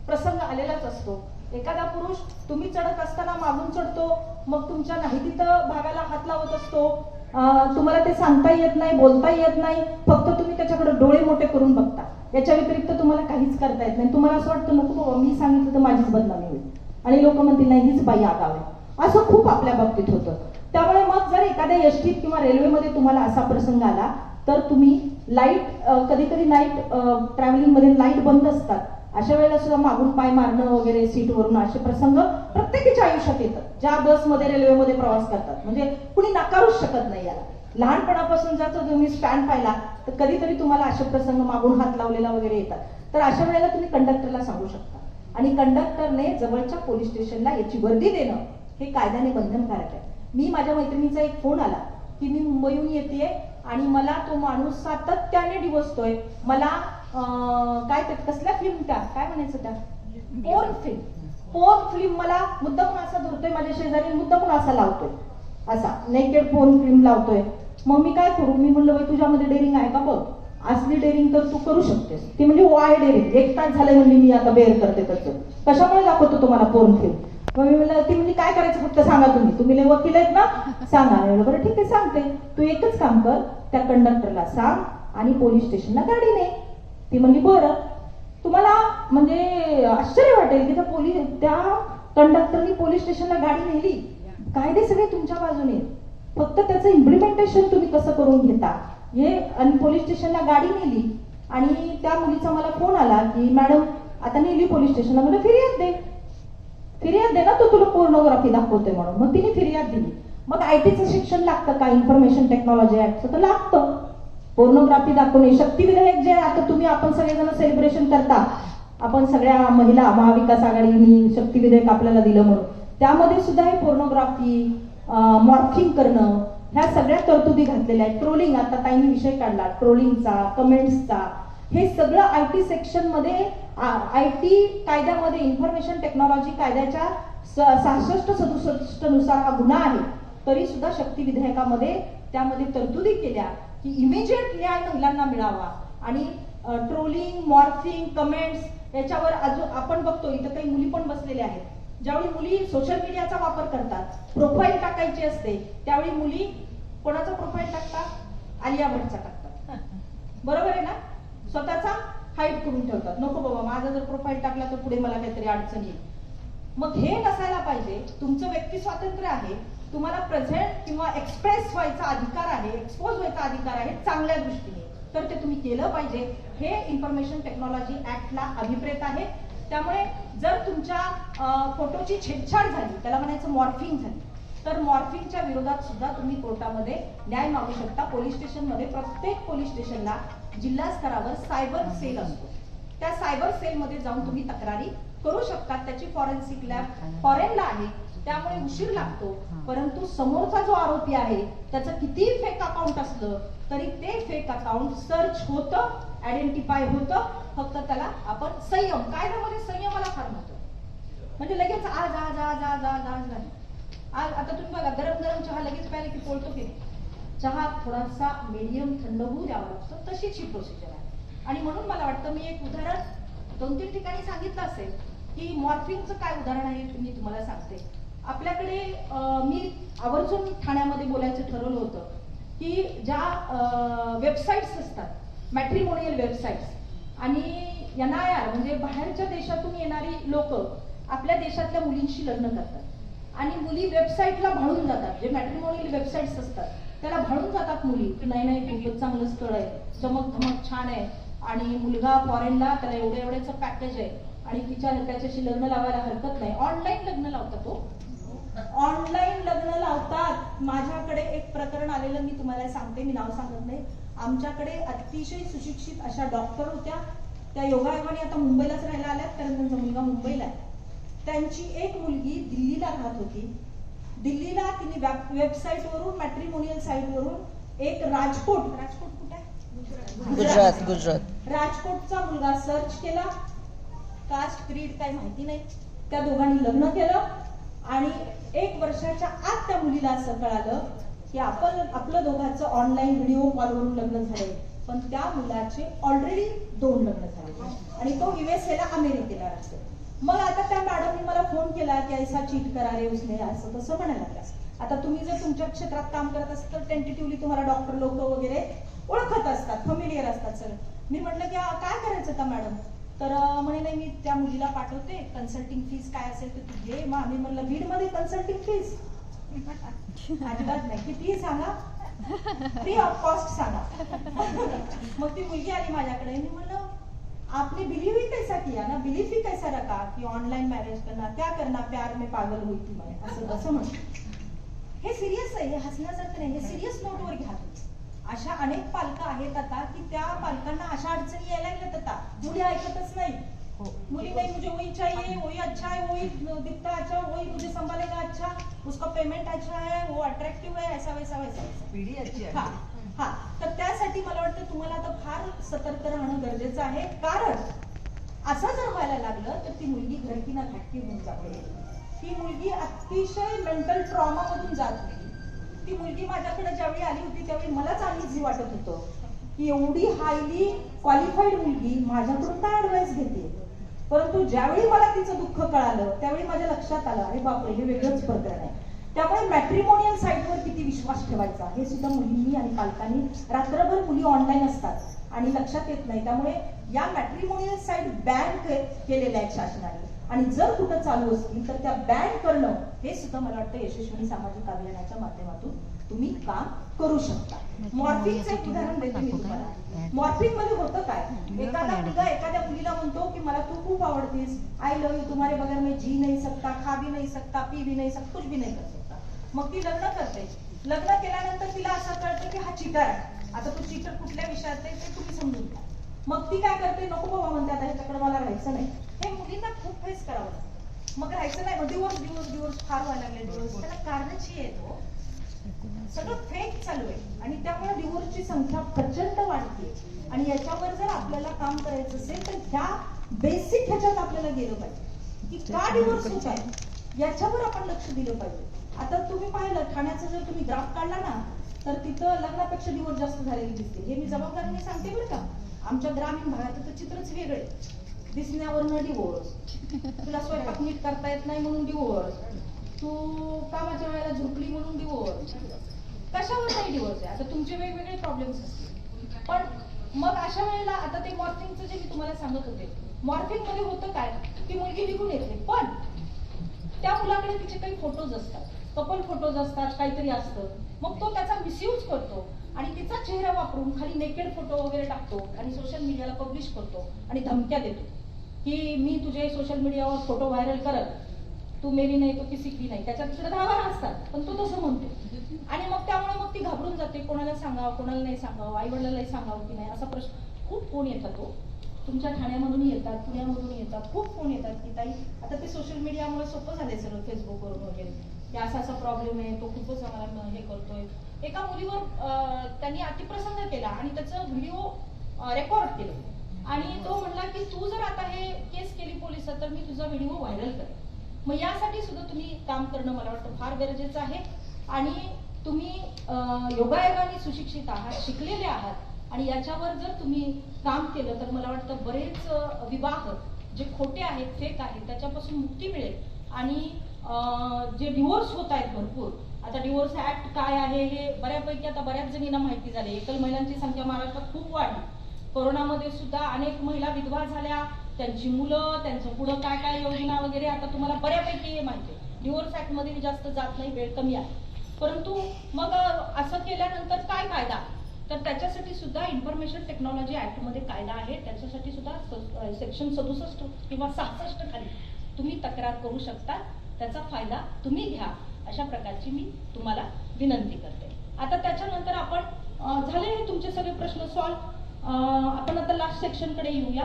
प्रसंग आलेलाच असतो. एखादा पुरुष तुम्ही चढत असताना मागून चढतो, मग तुमच्या नाही तिथं भागाला हात लावत असतो, तुम्हाला ते सांगता येत नाही, बोलता येत नाही, फक्त तुम्ही त्याच्याकडे डोळे मोठे करून बघता. याच्या व्यतिरिक्त तुम्हाला काहीच करता येत नाही. तुम्हाला असं वाटतं नको बाबा मी सांगितलं तर माझीच बदनामी होईल आणि लोक म्हणतील नाही हीच बाई आगाव आहे. असं खूप आपल्या बाबतीत होतं. त्यामुळे मग जर एखाद्या एसटीत किंवा रेल्वेमध्ये तुम्हाला असा प्रसंग आला तर तुम्ही लाईट, कधी कधी नाईट ट्रॅव्हलिंग मध्ये लाईट बंद असतात, अशा वेळेला सुद्धा मागून पाय मारणं वगैरे सीटवरून असे प्रसंग प्रत्येकाच्या आयुष्यात येतात. ज्या बसमध्ये रेल्वेमध्ये प्रवास करतात म्हणजे कुणी नाकारूच शकत नाही याला. लहानपणापासून जर तुम्ही स्टँड पाहिला तर कधीतरी तुम्हाला असे प्रसंग मागून हात लावलेला वगैरे येतात. तर अशा वेळेला तुम्ही कंडक्टरला सांगू शकता आणि कंडक्टरने जवळच्या पोलीस स्टेशनला याची वर्दी देणं हे कायद्याने बंधनकारक आहे. मी माझ्या मैत्रिणीचा एक फोन आला की मी मुंबईहून येतेय आणि मला तो माणूस सातत्याने डिवचतोय. मला काय ते कसल्या फिल्म त्या काय म्हणायचं त्या पोर्न फिल्म मला मुद्दामून असा धरतोय माझ्या शेजारी, मुद्दामून असा लावतोय, असा नेकेड पोर्न फिल्म लावतोय. मग मी काय करू? मी म्हणलं बाई तुझ्यामध्ये डेअरिंग आहे का बघ, असली डेअरिंग तर तू करू शकतेस. ती म्हणजे वाय डेअरिंग, 1 तास झाले म्हणजे मी आता बेअर करते त्याचं, कशामुळे दाखवतो तुम्हाला पोर्न फिल्म? मग मी म्हणलं ती म्हणजे काय करायचं फक्त सांगा, तुम्ही वकील आहेत ना सांगा. बरं ठीक आहे सांगते, तू एकच काम कर, त्या कंडक्टरला सांग आणि पोलीस स्टेशनला गाडी ने. ती म्हणली बरं. तुम्हाला म्हणजे आश्चर्य वाटेल की त्या कंडक्टरनी पोलीस स्टेशनला गाडी नेली, कायदे सगळे तुमच्या बाजूने, फक्त त्याचं इम्प्लिमेंटेशन तुम्ही कसं करून घेता हे. आणि पोलीस स्टेशनला गाडी नेली आणि त्या मुलीचा मला फोन आला की मॅडम आता नेली पोलीस स्टेशनला, म्हणजे फिर्याद दे ना, तो तुला पोर्नोग्राफी दाखवते म्हणून. मग तिने फिर्याद दिली. मग आयटीचं शिक्षण लागतं का? इन्फॉर्मेशन टेक्नॉलॉजी ऍक्टचं तर लागतं. पोर्नोग्राफी दाखवणे, शक्ती विधेयक जे आता तुम्ही आपण सगळेजण सेलिब्रेशन करता, आपण सगळ्या महिला महाविकास आघाडीने शक्ती विधेयक आपल्याला दिलं म्हणून, त्यामध्ये सुद्धा हे पोर्नोग्राफी, मॉर्फिंग करणं, ह्या सगळ्या तरतुदी घातलेल्या आहेत. ट्रोलिंग, आता ताईंनी विषय काढला ट्रोलिंगचा, कमेंट्सचा, हे सगळं आयटी सेक्शन मध्ये, आयटी कायद्यामध्ये, इन्फॉर्मेशन टेक्नॉलॉजी कायद्याच्या 66-67 नुसार हा गुन्हा आहे. तरी सुद्धा शक्ती विधेयकामध्ये त्यामध्ये तरतुदी केल्या की इमिजिएट न्याय महिलांना मिळावा. आणि ट्रोलिंग, मॉर्फिंग, कमेंट्स याच्यावर अजून आपण बघतो इथं काही मुली पण बसलेल्या आहेत. ज्यावेळी मुली सोशल मीडियाचा वापर करतात, प्रोफाईल टाकायची असते, त्यावेळी मुली कोणाचा प्रोफाईल टाकतात? आलिया भट्टचा टाकतात. बरोबर आहे ना? स्वतःचा हाईड करून ठेवतात, नको बाबा माझा जर प्रोफाईल टाकला तर पुढे मला काहीतरी अडचण येईल. मग हे नसायला पाहिजे. तुमचं व्यक्ती स्वातंत्र्य आहे, तुम्हाला प्रेझेंट किंवा एक्सप्रेस व्हायचा अधिकार आहे, एक्सपोज व्हायचा अधिकार आहे चांगल्या दृष्टीने, तर ते तुम्ही केलं पाहिजे. हे इन्फॉर्मेशन टेक्नॉलॉजी ऍक्टला अभिप्रेत आहे. त्यामुळे जर तुमच्या फोटोची छेडछाड झाली, त्याला म्हणायचं मॉर्फिंग झाली, तर मॉर्फिंगच्या विरोधात सुद्धा तुम्ही कोर्टामध्ये न्याय मागू शकता. पोलीस स्टेशनमध्ये, प्रत्येक पोलीस स्टेशनला जिल्हा स्तरावर सायबर सेल असतो. त्या सायबर सेलमध्ये जाऊन तुम्ही तक्रारी करू शकता. त्याची फॉरेन्सिक लॅब फॉरेनला आहे, त्यामुळे उशीर लागतो. परंतु समोरचा जो आरोपी आहे त्याचं कितीही फेक अकाउंट असलं तरी ते फेक अकाउंट सर्च होतं, आयडेंटिफाय होतं. फक्त त्याला आपण संयम, कायद्यामध्ये संयमाला फार महत्व, म्हणजे लगेच आज आज आज आज आज आज नाही. आज आता तुम्ही बघा, गरम गरम चहा लगेच प्यायला की पोळतो की नाही? चहा थोडासा मीडियम थंड होऊ द्यावा लागतो, तशीच ही प्रोसिजर आहे. आणि म्हणून मला वाटतं, मी एक उदाहरण 2-3 ठिकाणी सांगितलं असेल की मॉर्फिंगचं काय उदाहरण आहे मी तुम्हाला सांगते. आपल्याकडे मी आवर्जून ठाण्यामध्ये बोलायचं ठरवलं होतं की ज्या वेबसाईट्स असतात, मॅट्रिमोनियल वेबसाईट्स, आणि NIR म्हणजे बाहेरच्या देशातून येणारी लोक आपल्या देशातल्या मुलींशी लग्न करतात आणि मुली वेबसाईटला भाळून जातात. जे मॅट्रिमोनियल वेबसाईट्स असतात त्याला भाळून जातात मुली की नाही खूपच चांगलं स्थळ आहे, चमक धमक छान आहे आणि मुलगा फॉरेनला, त्याला एवढ्याचं पॅकेज आहे आणि त्याच्याशी लग्न लावायला हरकत नाही. ऑनलाईन लग्न लावतात, तो ऑनलाईन लग्न लावतात. माझ्याकडे एक प्रकरण आलेलं मी तुम्हाला सांगते, मी नाव सांगत नाही. आमच्याकडे अतिशय सुशिक्षित अशा डॉक्टर होत्या, त्या योगायोगाने आता मुंबईलाच राहायला आल्यात, कारण त्यांचा मुलगा मुंबईला आहे. त्यांची एक मुलगी दिल्लीला राहत होती. दिल्लीला तिने वेबसाईटवरून, मॅट्रिमोनियल साईटवरून एक राजकोट कुठे आहे? गुजरात, राजकोटचा मुलगा सर्च केला. कास्ट, क्रीड काही माहिती नाही. त्या दोघांनी लग्न केलं आणि 1 वर्षाच्या आत त्या मुलीला असं कळालं की आपलं दोघांचं ऑनलाईन व्हिडिओ कॉलवरून लग्न झालंय. पण त्या मुलाचे ऑलरेडी 2 लग्न झाले आणि तो USA ला, अमेरिकेला राहतो. मग आता त्या मॅडमनी मला फोन केला की ऐसा चीट करा रे उसने, असं तसं म्हणायला लागला. आता तुम्ही जर तुमच्या क्षेत्रात काम करत असाल तर टेंटेटिव्हली तुम्हाला डॉक्टर लोक वगैरे ओळखत असतात, फॅमिलियर असतात सर. मी म्हटलं की काय करायचं का मॅडम, तर म्हणे नाही मी त्या मुलीला पाठवते, कन्सल्टिंग फीस काय असेल ते तू घे. मग आम्ही म्हणलं बीडमध्ये कन्सल्टिंग फीस अजिबात नाही, किती सांगा, फ्री ऑफ कॉस्ट सांगा. मग ती मुलगी आली माझ्याकडे, मी म्हणलं आपने बिलीव ही कैसा किया ना, बिलीफ ही कैसा रखा की ऑनलाइन मैरिज करना, क्या करना, प्यार में पागल हुई थी मैं, असं म्हणतो. हे सिरियस आहे, हे हसण्यासारखं नाही, हे सिरियस नोटवर घ्या. अशा अनेक पालक आहेत आता की त्या पालकांना अशा अडचणी यायला लागल्यात आता. मुली ऐकतच नाही, मुली नाही मुझे वही चाहिए, वही अच्छा है, वही दिखता अच्छा, वही मुझे संभालेगा अच्छा, उसका पेमेंट अच्छा है, वो अट्रॅक्टिव्ह है, ऐसा वैसा वैसा पिढी अच्छी आहे. हा, तर त्यासाठी मला वाटतं तुम्हाला आता फार सतर्क राहणं गरजेचं आहे. कारण असं जर व्हायला लागलं तर ती मुलगी घरकी ना घाटकी होऊन जाते. ती मुलगी अतिशय मेंटल ट्रॉमा मधून जात होती. ती मुलगी माझ्याकडे ज्यावेळी आली होती त्यावेळी मलाच अनइझी वाटत होतं की एवढी हायली क्वालिफाईड मुलगी माझ्याकडून काय ऍडवाइस घेते. परंतु ज्यावेळी मला तिचं दुःख कळालं त्यावेळी माझ्या लक्षात आलं, अरे बापरे हे वेगळंच प्रकरण आहे. त्यामुळे मॅट्रिमोनियल साईटवर किती विश्वास ठेवायचा हे सुद्धा मुलींनी आणि पालकांनी, रात्रभर मुली ऑनलाईन असतात आणि लक्षात येत नाही. त्यामुळे या मॅट्रिमोनियल साईट बॅन केलेल्या आहेत शासनाने, आणि जर कुठं चालू असतील तर त्या बॅन करणं हे सुद्धा मला वाटतं यशस्वी सामाजिक अभियानाच्या माध्यमातून तुम्ही काम करू शकता. मॉर्फिंगचं एक उदाहरण देते मी तुम्हाला. मॉर्फिंग मध्ये होतं काय, एखादा मुलगा एखाद्या मुलीला म्हणतो की मला तू खूप आवडतीस, आई लव्ह यू, तुम्हारे बगैर मैं जी नहीं सकता, खा भी नहीं सकता, पी भी नहीं सकता, कुछ भी नहीं कर सकता. मग ती लग्न करते. लग्न केल्यानंतर तिला असं कळतं की हा चिटर आहे. आता तो चिटर कुठल्या विषयात आहे ते तुम्ही समजून घ्या. मग ती काय करते, नको बाबा म्हणते आता ह्याच्याकडे मला राहायचं नाही. हे मुलींना खूप फेस करावं लागतं. मग राहायचं नाही, मग डिवोर्स डिवोर्स डिवोर्स फार व्हायला लागले. डिवोर्स त्याला कारणच आहे, तो सगळं फेक चालू आहे आणि त्यामुळे डिवोर्सची संख्या प्रचंड वाढते. आणि याच्यावर जर आपल्याला काम करायचं असेल तर ह्या बेसिक ह्याच्यात आपल्याला गेलं पाहिजे की का डिवोर्स होत आहे याच्यावर आपण लक्ष दिलं पाहिजे. आता तुम्ही पाहिलं ठाण्याचा जर तुम्ही ग्राफ काढला ना तर तिथं लग्नापेक्षा डिवोर्स जास्त झालेली दिसते. हे मी जबाबदारीने सांगते बरं का. आमच्या ग्रामीण भागात तर चित्रच वेगळे, दिसण्यावरनं डिवोर्स, तुला स्वयंपाक नीट करता येत नाही म्हणून डिवोर्स, तू कामाच्या वेळेला झोपली म्हणून डिवोर्स. कशावर नाही डिवोर्स आहे, आता तुमचे वेगवेगळे प्रॉब्लेम्स असतील. पण मग अशा वेळेला आता ते मॉर्फिंगचं जे मी तुम्हाला सांगत होते, मॉर्फिंग मध्ये होतं काय, ती मुलगी निघून येते पण त्या मुलाकडे तिचे काही फोटोज असतात, कपल फोटोज असतात, काहीतरी असतं. मग तो त्याचा मिसयूज करतो आणि तिचा चेहरा वापरून खाली नेकेड फोटो वगैरे टाकतो आणि सोशल मीडियाला पब्लिश करतो आणि धमक्या देतो की मी तुझे सोशल मीडियावर फोटो व्हायरल करत, तू मेरी नाही तो किसी की नाही. त्याच्यात सुद्धा 10 बारा असतात पण तो तसं म्हणतो. आणि मग त्यामुळे मग ती घाबरून जाते, कोणाला सांगावं कोणाला नाही सांगावं, आई वडिलांनाही सांगावं की नाही, असा प्रश्न. खूप फोन येतात, तो तुमच्या ठाण्यामधून येतात, पुण्यामधून येतात, खूप फोन येतात की ताई आता ते सोशल मीडियामुळे सोपं झालंय सगळं, फेसबुकवरून वगैरे की असा असा प्रॉब्लेम आहे, तो खूपच आम्हाला हे करतोय. एका मुलीवर त्यांनी अतिप्रसंग केला आणि त्याचं व्हिडिओ रेकॉर्ड केलं आणि तो म्हणला की तू जर आता हे केस केली पोलिसात तर मी तुझा व्हिडिओ व्हायरल करेन. मग यासाठी सुद्धा तुम्ही काम करणं मला वाटतं फार गरजेचं आहे. आणि तुम्ही योगायोगाने सुशिक्षित आहात, शिकलेले आहात आणि याच्यावर जर तुम्ही काम केलं तर मला वाटतं बरेच विवाह जे खोटे आहेत, फेक आहेत, त्याच्यापासून मुक्ती मिळेल. आणि जे डिवोर्स होत आहेत भरपूर, आता डिवोर्स ऍक्ट काय आहे हे बऱ्यापैकी आता बऱ्याच जणींना माहिती झाले. एकल महिलांची संख्या महाराष्ट्रात खूप वाढली. कोरोनामध्ये सुद्धा अनेक महिला विधवा झाल्या, त्यांची मुलं, त्यांचं पुढं काय काय योजना वगैरे आता तुम्हाला बऱ्यापैकी माहिती आहे. डिवोर्स ऍक्ट मध्ये मी जास्त जात नाही, वेळ कमी आहे. परंतु मग असं केल्यानंतर काय कायदा, तर त्याच्यासाठी सुद्धा इन्फॉर्मेशन टेक्नॉलॉजी ऍक्ट मध्ये कायदा आहे. त्याच्यासाठी सुद्धा सेक्शन 67 किंवा 66 खाली तुम्ही तक्रार करू शकता. त्याचा फायदा तुम्ही घ्या, अशा प्रकारची मी तुम्हाला विनंती करते. आता त्याच्यानंतर आपण झाले हे तुमचे सगळे प्रश्न सॉल्व्ह. आपण आता लास्ट सेक्शन कडे येऊया.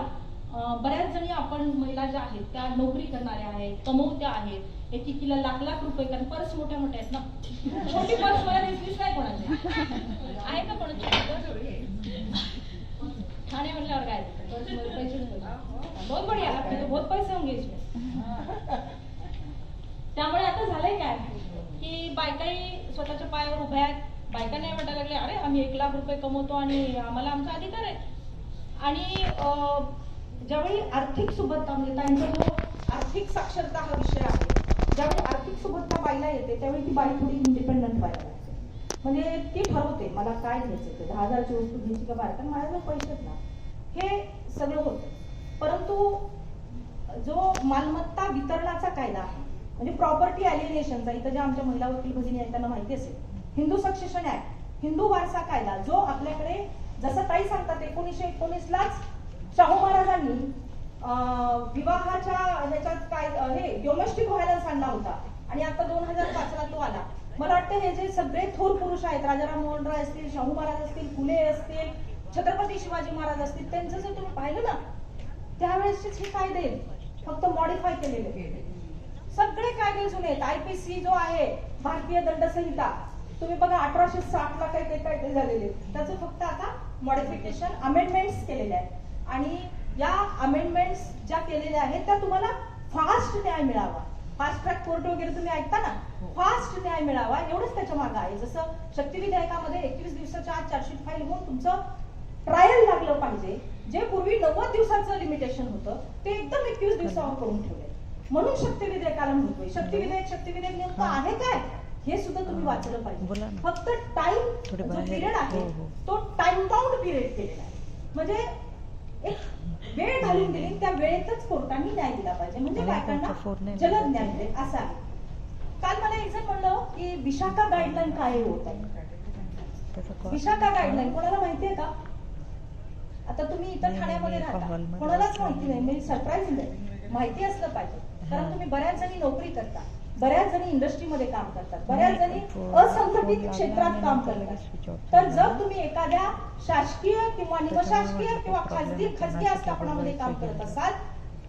बऱ्याच जणी आपण महिला ज्या आहेत त्या नोकरी करणाऱ्या आहेत, कमवत्या आहेत, एकेकीला लाख लाख रुपये, कारण पर्स मोठ्या मोठ्या आहेत ना. छोटी पर्स मला दिसलीच नाही कोणाची आहे का कोणाची? ठाणे म्हणल्यावर काय पैसे बहुत बढिया, आपके तो बहुत पैसे होंगे इसमें. त्यामुळे आता झालंय काय की बायकाही स्वतःच्या पायावर उभ्या आहेत. बायका नाही वाटायला लागले अरे आम्ही 1 लाख रुपये कमवतो आणि आम्हाला आमचा अधिकार आहे. आणि ज्यावेळी आर्थिक सुबत्ता म्हणजे त्यांचा जो आर्थिक साक्षरता हा विषय आहे ज्यावेळी आर्थिक सुबत्ता बाईला येते त्यावेळी ती बाई थोडी इंडिपेंडंट व्हायला लागते. म्हणजे ती ठरवते मला काय घ्यायचं ते 10,000ची वस्तू घ्यायची का 12, कारण माझ्याजवळ पैसेच ना, हे सगळं होतं. परंतु जो मालमत्ता वितरणाचा कायदा आहे, म्हणजे प्रॉपर्टी अलिएनेशनचा, इथं ज्या आमच्या महिला वकील भगिनी आहेत त्यांना माहिती असेल, हिंदू सक्सेशन ऍक्ट, हिंदू वारसा कायदा, जो आपल्याकडे जसं ताई सांगतात 1919लाच शाहू महाराजांनी विवाहाच्या ह्याच्यात काय हे डोमेस्टिक व्हायलन्स आणला होता आणि आता 2005ला तो आला. मला वाटतं हे जे सगळे थोर पुरुष आहेत, राजाराम मोहन राय असतील, शाहू महाराज असतील, फुले असतील, छत्रपती शिवाजी महाराज असतील, त्यांचं जर तुम्ही पाहिलं ना त्यावेळेसचेच हे कायदे फक्त मॉडिफाय केलेले. सगळे कायदे जुने आहेत. IPC जो आहे भारतीय दंड संहिता, तुम्ही बघा 1860ला काही काही कायदे झालेले, त्याचं फक्त आता मॉडिफिकेशन अमेंडमेंट्स केलेले आहेत. आणि या अमेंडमेंट्स ज्या केलेल्या आहेत त्या तुम्हाला फास्ट न्याय मिळावा, फास्ट ट्रॅक कोर्ट वगैरे तुम्ही ऐकता ना, फास्ट न्याय मिळावा एवढंच त्याच्या मागे आहे. जसं शक्ती विधेयकामध्ये 21 दिवसाच्या आत चार्जशीट फाईल होऊन तुमचं ट्रायल लागलं पाहिजे, जे पूर्वी 90 दिवसाचं लिमिटेशन होतं ते एकदम 21 दिवसावर करून ठेवले. म्हणून शक्ती विधेयकाला म्हणतोय. शक्ती विधेयक नेमकं आहे काय हे सुद्धा तुम्ही वाचलं पाहिजे. फक्त टाइम जो पिरियड आहे तो टाइम बाउंड पिरियड केलेला आहे, म्हणजे एक वेळ घालून दिली, त्या वेळेतच कोर्टाने न्याय दिला पाहिजे, म्हणजे बायकांना जलद न्याय मिळेल असं आहे. काल मला एक जण म्हणलं की विशाखा गाईडलाईन काय होत आहे. विशाखा गाईडलाईन कोणाला माहितीये का? आता तुम्ही इथं ठाण्यामध्ये राहता, कोणालाच माहिती नाही, म्हणजे सरप्राईज आहे. माहिती असलं पाहिजे, कारण तुम्ही बऱ्याच जणी नोकरी करता, बऱ्याच जणी इंडस्ट्रीमध्ये काम करतात, बऱ्याच जणी असंघटित क्षेत्रात काम करतात. तर जर तुम्ही एखाद्या शासकीय किंवा निमशासकीय किंवा खाजगी आस्थापनामध्ये काम करत असाल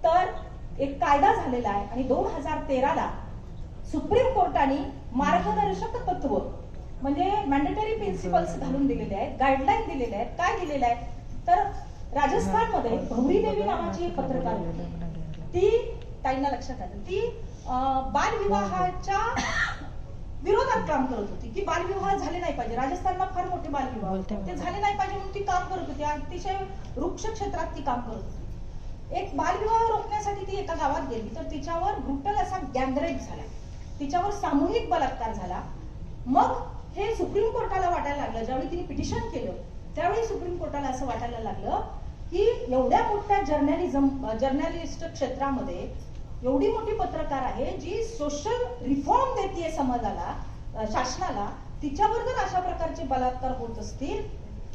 तर एक कायदा झालेला आहे आणि 2013ला सुप्रीम कोर्टाने मार्गदर्शक तत्व म्हणजे मॅन्डेटरी प्रिन्सिपल्स घालून दिलेले आहेत, गाईडलाईन दिलेले आहेत. काय दिलेलं आहे तर राजस्थानमध्ये गौरी देवी नावाची एक पत्रकार होती, ती ताईंना लक्षात आलं, ती बालविवाहाच्या विरोधात काम करत होती की बालविवाह झाले नाही पाहिजे. राजस्थानला फार मोठे बालविवाह ते झाले नाही पाहिजे म्हणून ती काम करत होती. अतिशय वृक्ष क्षेत्रात ती काम करत होती. एक बालविवाह रोखण्यासाठी ती एका गावात गेली तर तिच्यावर ब्रुटल असा गँगरेप झाला, तिच्यावर सामूहिक बलात्कार झाला. मग हे सुप्रीम कोर्टाला वाटायला लागलं, ज्यावेळी तिने पिटिशन केलं त्यावेळी सुप्रीम कोर्टाला असं वाटायला लागलं की एवढ्या मोठ्या जर्नलिस्ट क्षेत्रामध्ये एवढी मोठी पत्रकार आहे जी सोशल रिफॉर्म देते समाजाला, शासनाला, तिच्यावर जर अशा प्रकारचे बलात्कार होत असतील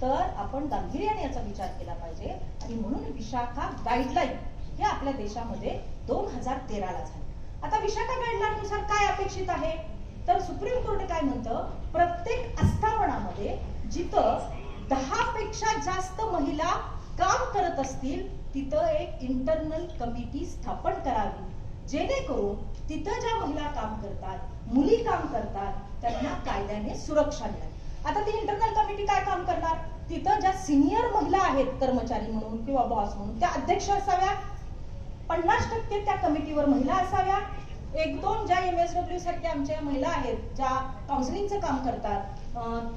तर आपण गांभीर्याने याचा विचार केला पाहिजे. आणि म्हणून विशाखा गाईडलाईन हे आपल्या देशामध्ये 2013ला झाले. आता विशाखा गाईडलाईन नुसार काय अपेक्षित आहे तर सुप्रीम कोर्ट काय म्हणतं, प्रत्येक आस्थापनामध्ये जिथं 10 पेक्षा जास्त महिला काम करत असतील तिथं एक इंटरनल कमिटी स्थापन करावी, जेणेकरून तिथं ज्या महिला काम करतात, मुली काम करतात, त्यांना कायद्याने सुरक्षा मिळेल. आता ती इंटरनल कमिटी काय काम करणार, तिथं ज्या सिनियर महिला आहेत कर्मचारी म्हणून किंवा बॉस म्हणून त्या अध्यक्ष असाव्या, 50% त्या कमिटीवर महिला असाव्या, 1-2 ज्या MSW सारख्या आमच्या महिला आहेत ज्या काउन्सिलिंगचं काम करतात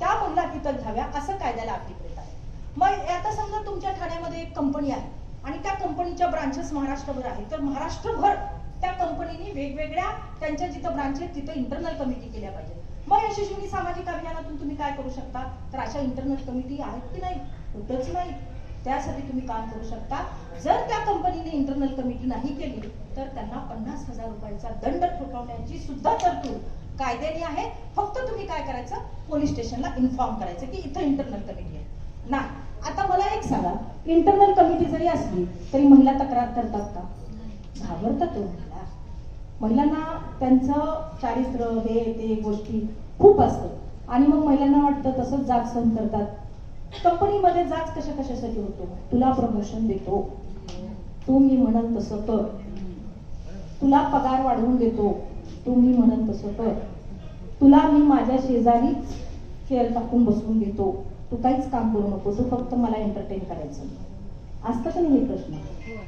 त्या महिला तिथं घ्याव्या, असं कायद्याला अभिप्रेत आहे. मग आता समजा तुमच्या ठाण्यामध्ये एक कंपनी आहे आणि त्या कंपनीच्या ब्रांचेस महाराष्ट्रभर आहेत, तर महाराष्ट्रभर त्या कंपनीने वेगवेगळ्या त्यांच्या जिथं ब्रांच आहेत तिथं इंटरनल कमिटी केल्या पाहिजे. मग यशस्वी सामाजिक अभियानातून तुम्ही काय करू शकता तर अशा इंटरनल कमिटी आहेत की नाही, कुठंच नाही. त्यासाठी तुम्ही काम करू शकता. जर त्या कंपनीने इंटरनल कमिटी नाही केली तर त्यांना 50,000 रुपयाचा दंड ठोठावण्याची सुद्धा तरतूद कायद्याने आहे. फक्त तुम्ही काय करायचं, पोलीस स्टेशनला इन्फॉर्म करायचं की इथं इंटरनल कमिटी आहे. नाही, आता मला एक सांगा, इंटरनल कमिटी जरी असली तरी महिला तक्रार करतात का? घाबरतात महिला. महिलांना त्यांचं चारित्र्य हे ते गोष्टी खूप असतं आणि मग महिलांना वाटतं तसंच जाग सहन करतात. कंपनीमध्ये जाच कशासाठी होतो, तुला प्रमोशन देतो, तू मी म्हणत तसं कर, तुला पगार वाढवून देतो, तू मी म्हणत तसं कर, तुला मी माझ्या शेजारीच चेअर टाकून बसवून देतो, तू काहीच काम करू नको, तू फक्त मला एंटरटेन करायचं. असतं का नाही हे प्रश्न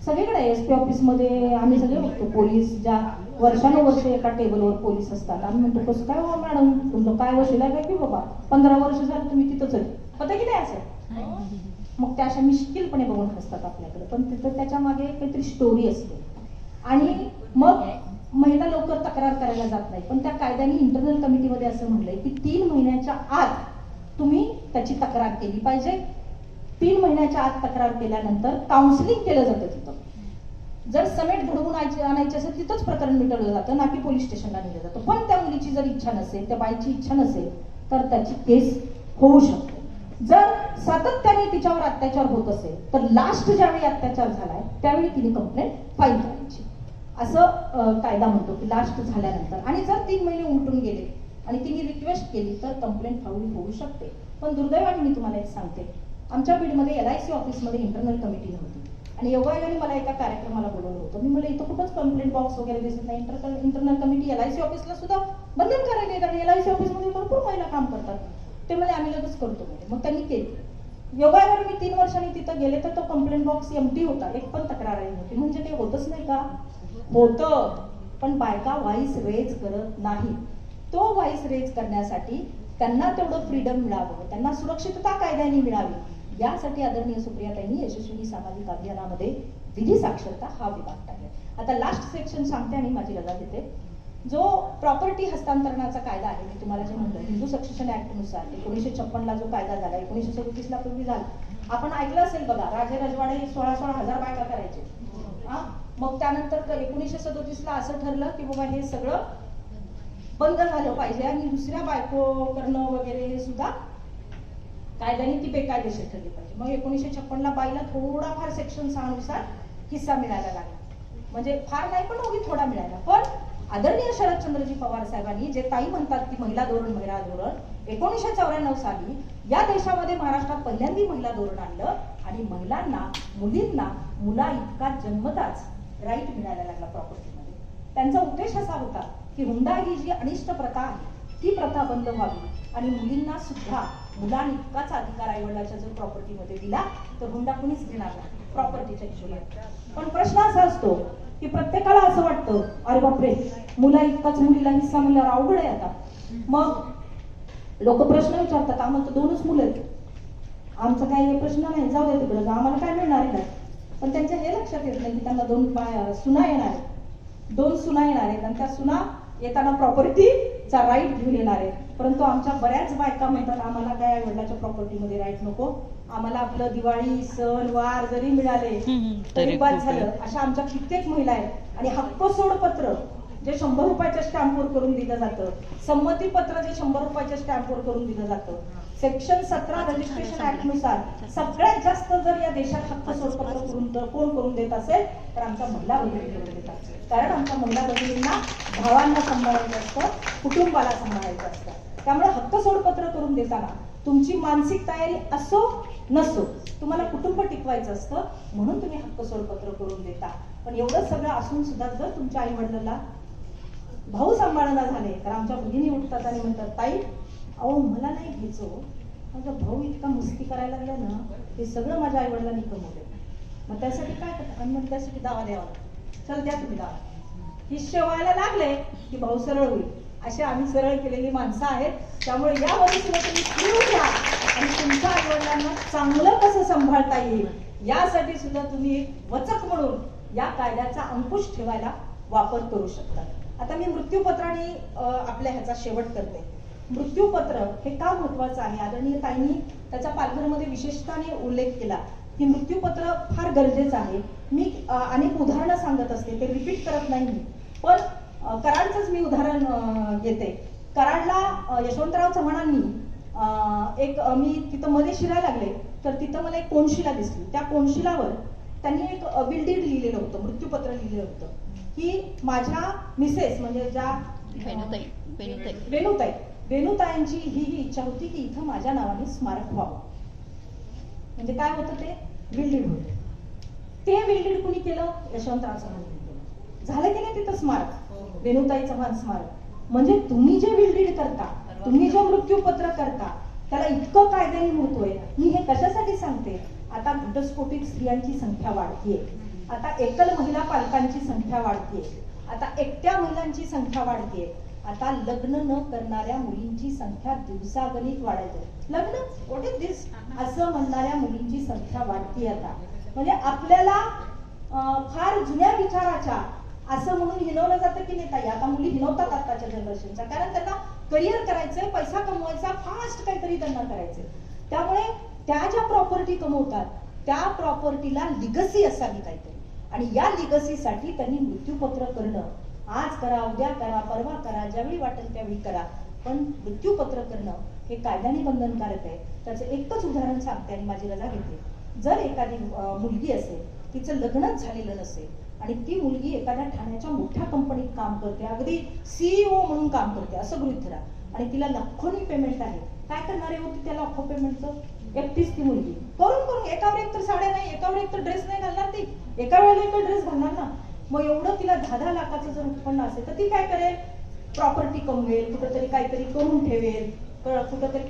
सगळीकडे. SP ऑफिसमध्ये आम्ही सगळे बघतो, पोलीस ज्या वर्षानुवर्ष एका टेबलवर पोलीस असतात, आम्ही म्हणतो कसं काय हो मॅडम तुमचं काय वशिला काय की बाबा 15 वर्ष झालं तुम्ही तिथंच आहे, पता की नाही असं. मग त्या अशा मिश्किलपणे बघून असतात आपल्याकडे, पण तिथं त्याच्या मागे काहीतरी स्टोरी असते. आणि मग महिला लवकर तक्रार करायला जात नाही, पण त्या कायद्याने इंटरनल कमिटीमध्ये असं म्हणलंय की 3 महिन्याच्या आत तुम्ही त्याची तक्रार केली पाहिजे. 3 महिन्याच्या आत तक्रार केल्यानंतर काउन्सिलिंग केलं जातं तिथं. जर समेट घडवून आणायची असेल तिथंच प्रकरण मिटवलं जातं, ना की पोलीस स्टेशनला नेलं जातं. पण त्या मुलीची जर इच्छा नसेल, त्या बाईची इच्छा नसेल, तर त्याची केस होऊ शकते. जर सातत्याने तिच्यावर अत्याचार होत असेल तर लास्ट ज्यावेळी अत्याचार झालाय त्यावेळी तिने कंप्लेंट फाईल करायची, असं कायदा म्हणतो की लास्ट झाल्यानंतर. आणि जर 3 महिने उलटून गेले आणि तिने रिक्वेस्ट केली तर कंप्लेंट फाईल होऊ शकते. पण दुर्दैवाने मी तुम्हाला एक सांगते, आमच्या बीडमध्ये LIC ऑफिसमध्ये इंटरनल कमिटी नव्हती आणि योगायोगाने मला एका कार्यक्रमाला बोलवलं होतं. मी मला इथं कुठंच कंप्लेंट बॉक्स वगैरे दिसत नाही. इंटरनल कमिटी LIC ऑफिसला सुद्धा बंधन करायला, कारण LIC ऑफिसमध्ये भरपूर महिला काम करतात. ते म्हणजे आम्ही लगेच करतो. मग त्यांनी केली. योगायोगाने मी 3 वर्षांनी तिथं गेले तर तो कंप्लेंट बॉक्स एम्प्टी होता, एक पण तक्रार आली नव्हती. म्हणजे ते होतच नाही का? होतं, पण बायका व्हॉइस रेज करत नाही. तो व्हॉइस रेज करण्यासाठी त्यांना तेवढं फ्रीडम मिळावं, त्यांना सुरक्षितता कायद्याने मिळावी, यासाठी आदरणीय सुप्रियाताईंनी यशस्वी सामाजिक अभियानामध्ये विधी साक्षरता हा विभाग टाकला. आता लास्ट सेक्शन सांगते आणि माझी रजा घेते. जो प्रॉपर्टी हस्तांतरणाचा कायदा आहे, मी तुम्हाला जे म्हणलं हिंदू सक्सेशन ऍक्ट नुसार 1956 ला जो कायदा झाला, 1937 ला पूर्वी झाला. आपण ऐकलं असेल बघा, राजे रजवाडे 16-16 हजार बायका करायचे. मग त्यानंतर 1937 ला असं ठरलं की बाबा हे सगळं बंद झालं पाहिजे आणि दुसऱ्या बायको करणं वगैरे हे सुद्धा कायद्याने ती बेकायदेशीर ठरली पाहिजे. मग 1956 ला बाईला थोडाफार सेक्शन 6 नुसार हिस्सा मिळायला लागला. म्हणजे फार नाही पण उगी थोडा मिळाला. पण आदरणीय शरदचंद्रजी पवार साहेबांनी जे ताई म्हणतात की महिला धोरण 1994 साली या देशामध्ये महाराष्ट्रात पहिल्यांदा महिला धोरण आणलं आणि महिलांना, मुलींना मुला इतका जन्मताच राईट मिळायला लागला प्रॉपर्टीमध्ये. त्यांचा उद्देश असा होता की हुंडा ही जी अनिष्ट प्रथा आहे ती प्रथा बंद व्हावी आणि मुलींना सुद्धा मुलांनी इतकाच अधिकार आईवडिलाच्या जर प्रॉपर्टीमध्ये दिला तर हुंडा कुणीच घेणार नाही प्रॉपर्टीच्या हिशोबाने. पण प्रश्न असा असतो की प्रत्येकाला असं वाटतं अरे बापरे मुला इतकाच मुलीला हिस्सा म्हणल्यावर अवघड आहे. आता मग लोक प्रश्न विचारतात, आम्हाला तर 2च मुलं आहेत, आमचा काही प्रश्न नाही, जाऊ दे तिकडे, आम्हाला काय मिळणार आहे. पण त्यांच्या हे लक्षात येत नाही की त्यांना 2 सुना येणार आहेत, 2 सुना येणार आहेत आणि त्या सुना येताना प्रॉपर्टीचा राईट घेऊन येणार आहे. परंतु आमच्या बऱ्याच बायका म्हणतात आम्हाला काय वडिलांच्या प्रॉपर्टीमध्ये राईट नको, आम्हाला आपलं दिवाळी सण वार जरी मिळाले तरी बाद झालं. अशा आमच्या कित्येक महिला आहेत. आणि हक्क सोडपत्र जे 100 रुपयाच्या स्टॅम्पवर करून दिलं जातं, संमती पत्र जे 100 रुपयाच्या स्टॅम्पवर करून दिलं जातं, सेक्शन 17 रजिस्ट्रेशन ऍक्ट नुसार सगळ्यात जास्त जर या देशात हक्क सोडपत्र कोण करून देत असेल तर आमच्या महिला भगिनी करून देतात. कारण आमच्या महिला भगिनींना भावांना सांभाळायचं असतं, कुटुंबाला सांभाळायचं असतं. त्यामुळे हक्क सोडपत्र करून देताना तुमची मानसिक तयारी असो नसो, तुम्हाला कुटुंब टिकवायचं असतं म्हणून तुम्ही हक्क सोडपत्र करून देता. पण एवढं सगळं असून सुद्धा जर तुमच्या आई वडिलांना भाऊ सांभाळायला झाले तर आमच्या भगिनी उठतात आणि म्हणतात ताई अहो मला नाही घ्यायचो, माझा भाऊ इतका मस्ती करायला लागला ना, हे सगळं माझ्या आई वडिलांनी कमवले. मग त्यासाठी काय करतात, आणि मग त्यासाठी दावा द्यावा लागतो. चल द्या तुम्ही दावा. हिस्से व्हायला लागले की भाऊ सरळ होईल. अशी आम्ही सरळ केलेली माणसं आहेत. त्यामुळे यामध्ये सुद्धा तुम्ही फिरून घ्या आणि तुमच्या आई वडिलांना चांगलं कसं सांभाळता येईल यासाठी सुद्धा तुम्ही एक वचक म्हणून या कायद्याचा अंकुश ठेवायला वापर करू शकता. आता मी मृत्यूपत्राने आपल्या ह्याचा शेवट करते. मृत्यूपत्र हे का महत्वाचं आहे, आदरणीय ताईंनी त्याचा पालघरमध्ये विशेषताने उल्लेख केला की मृत्यूपत्र फार गरजेचं आहे. मी अनेक उदाहरणं सांगत असते, ते रिपीट करत नाही मी, पण कराडचंच मी उदाहरण घेते. कराडला यशवंतराव चव्हाणांनी मी तिथं मध्ये शिरायला लागले तर तिथं मला एक कोनशिला दिसली. त्या कोनशिलावर त्यांनी एक विल डीड लिहिलेलं होतं, मृत्यूपत्र लिहिलेलं होतं की माझ्या मिसेस म्हणजे ज्या वेणुताईंची ही इच्छा होती की इथं माझ्या नावाने स्मारक व्हावं. म्हणजे काय होतं, ते विल डीड होतं. ते विल डीड कुणी केलं, यशवंतराव चव्हाणांनी केलं. झालं की नाही तिथं स्मारक, वेणुताई चव्हाण स्मारक. म्हणजे तुम्ही जे विल डीड करता, तुम्ही जे मृत्यूपत्र करता त्याला इतकं कायद्याने महत्व आहे. मी हे कशासाठी सांगते, आता घटस्फोटित स्त्रियांची संख्या वाढतीये, आता एकल महिला पालकांची संख्या वाढतीये, आता एकट्या महिलांची संख्या वाढतीये, आता लग्न न करणाऱ्या मुलींची संख्या दिवसागणिक वाढते. लग्न व्हॉट इज दिस असं म्हणणाऱ्या मुलींची संख्या वाढती. आता म्हणजे आपल्याला फार जुन्या विचाराच्या असं म्हणून हिनवलं जातं की नाही ताई? आता मुली हिनवतात आताच्या जनरेशनच्या, कारण त्यांना करिअर करायचंय, पैसा कमवायचा, फास्ट काहीतरी त्यांना करायचंय. त्यामुळे त्या ज्या प्रॉपर्टी कमवतात त्या प्रॉपर्टीला लिगसी असावी काहीतरी, आणि या लिगसीसाठी त्यांनी मृत्यूपत्र करणं, आज करा, उद्या करा, परवा करा, ज्यावेळी वाटेल त्यावेळी करा, पण मृत्यूपत्र करणं हे कायद्याने बंधनकारक आहे. त्याचं एकच उदाहरण सांगते आणि माझी रजा घेते. जर एखादी मुलगी असेल, तिचं लग्नच झालेलं नसेल आणि ती मुलगी एखाद्या ठाण्याच्या मोठ्या कंपनीत काम करते, अगदी CEO म्हणून काम करते असं गृहीत धरा, आणि तिला लाखोनी पेमेंट आहे, काय करणार आहे होती त्या लाखो पेमेंटचं? एकटीच ती मुलगी करून करून एकावर एक तर साड्या नाही, एकावर एक तर ड्रेस नाही घालणार ती, एका वेळेला एक ड्रेस घालणार ना. मग एवढं तिला 10-10 लाखाचं जर उत्पन्न असेल तर ती काय करेल? प्रॉपर्टी कमवेल, कुठेतरी काहीतरी करून ठेवेल, कुठेतरी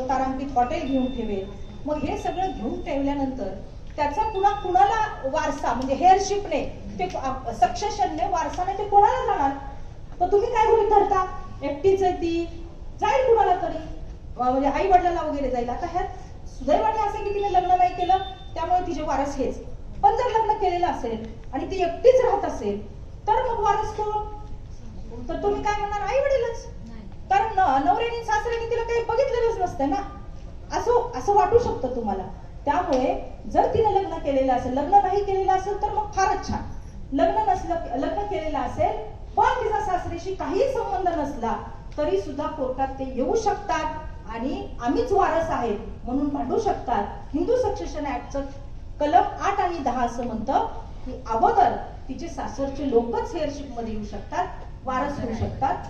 तारांकित हॉटेल घेऊन ठेवेल. मग हे सगळं घेऊन ठेवल्यानंतर त्याचा पुन्हा कुणाला वारसा, म्हणजे हेअरशिपने, ते सक्सेशनने, वारसाने ते कोणाला जाणार? तर तुम्ही काय गृहीत धरता? एकटीच आहे ती, जाईल कुणाला तरी, म्हणजे आई वडिलांना वगैरे जाईल. आता ह्यात सुदैवाने असे की तिने लग्न नाही केलं त्यामुळे तिचे वारस हेच. पण जर लग्न केलेलं असेल आणि ती एकटीच राहत असेल तर मग वारस कोण? तर तुम्ही काय म्हणणार? आई वडीलच. कारण नवऱ्याने सासऱ्याने तिला काही बघितलेलंच नसतं ना, असं वाटू शकतं तुम्हाला. त्यामुळे जर तिने लग्न केलेलं असेल, लग्न नाही केलेलं असेल तर मग फारच छान. लग्न केलेलं असेल पण तिचा सासऱ्याशी काही संबंध नसला तरी सुद्धा कोर्टात ते येऊ शकतात आणि आम्हीच वारस आहेत म्हणून भांडू शकतात. हिंदू सक्सेशन ऍक्टचं कलम 8 आणि 10 असं म्हणतं की अगोदर तिचे सासरचे लोकच हेअरशिप मध्ये येऊ शकतात, वारस होऊ शकतात,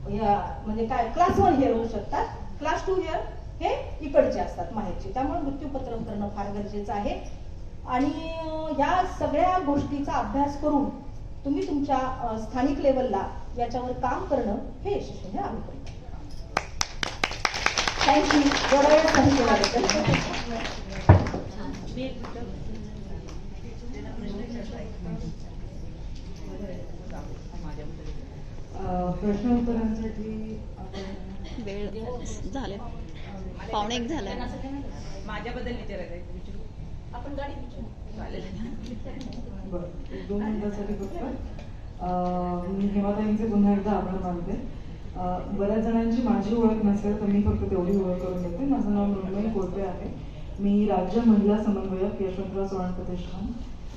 म्हणजे काय क्लास 1 हेअर होऊ शकतात, क्लास 2 हेअर हे इकडचे असतात माहेरचे. त्यामुळे मृत्यूपत्र करणं फार गरजेचं आहे. आणि या सगळ्या गोष्टीचा अभ्यास करून तुम्ही तुमच्या स्थानिक लेवलला याच्यावर काम करणं हे यशस्वी आम्ही करतो. थँक्यू. एवढा वेळ सांगितल्याबद्दल. प्रश्न उत्तरांसाठी वेळ झाले, 1:15 झालाय. माझ्याबद्दल विचारायचं आपण गाडी चालेल. बरं, 1-2 मिनिटासाठी फक्त मी हेमाताईंचे पुन्हा एकदा आभार मानते. बऱ्याच जणांची माझी ओळख नसेल तर मी फक्त तेवढी ओळख करून देते. माझं नाव मृण्मयी कोळपे आहे. मी राज्य महिला समन्वयक, यशवंतराव चव्हाण प्रतिष्ठान,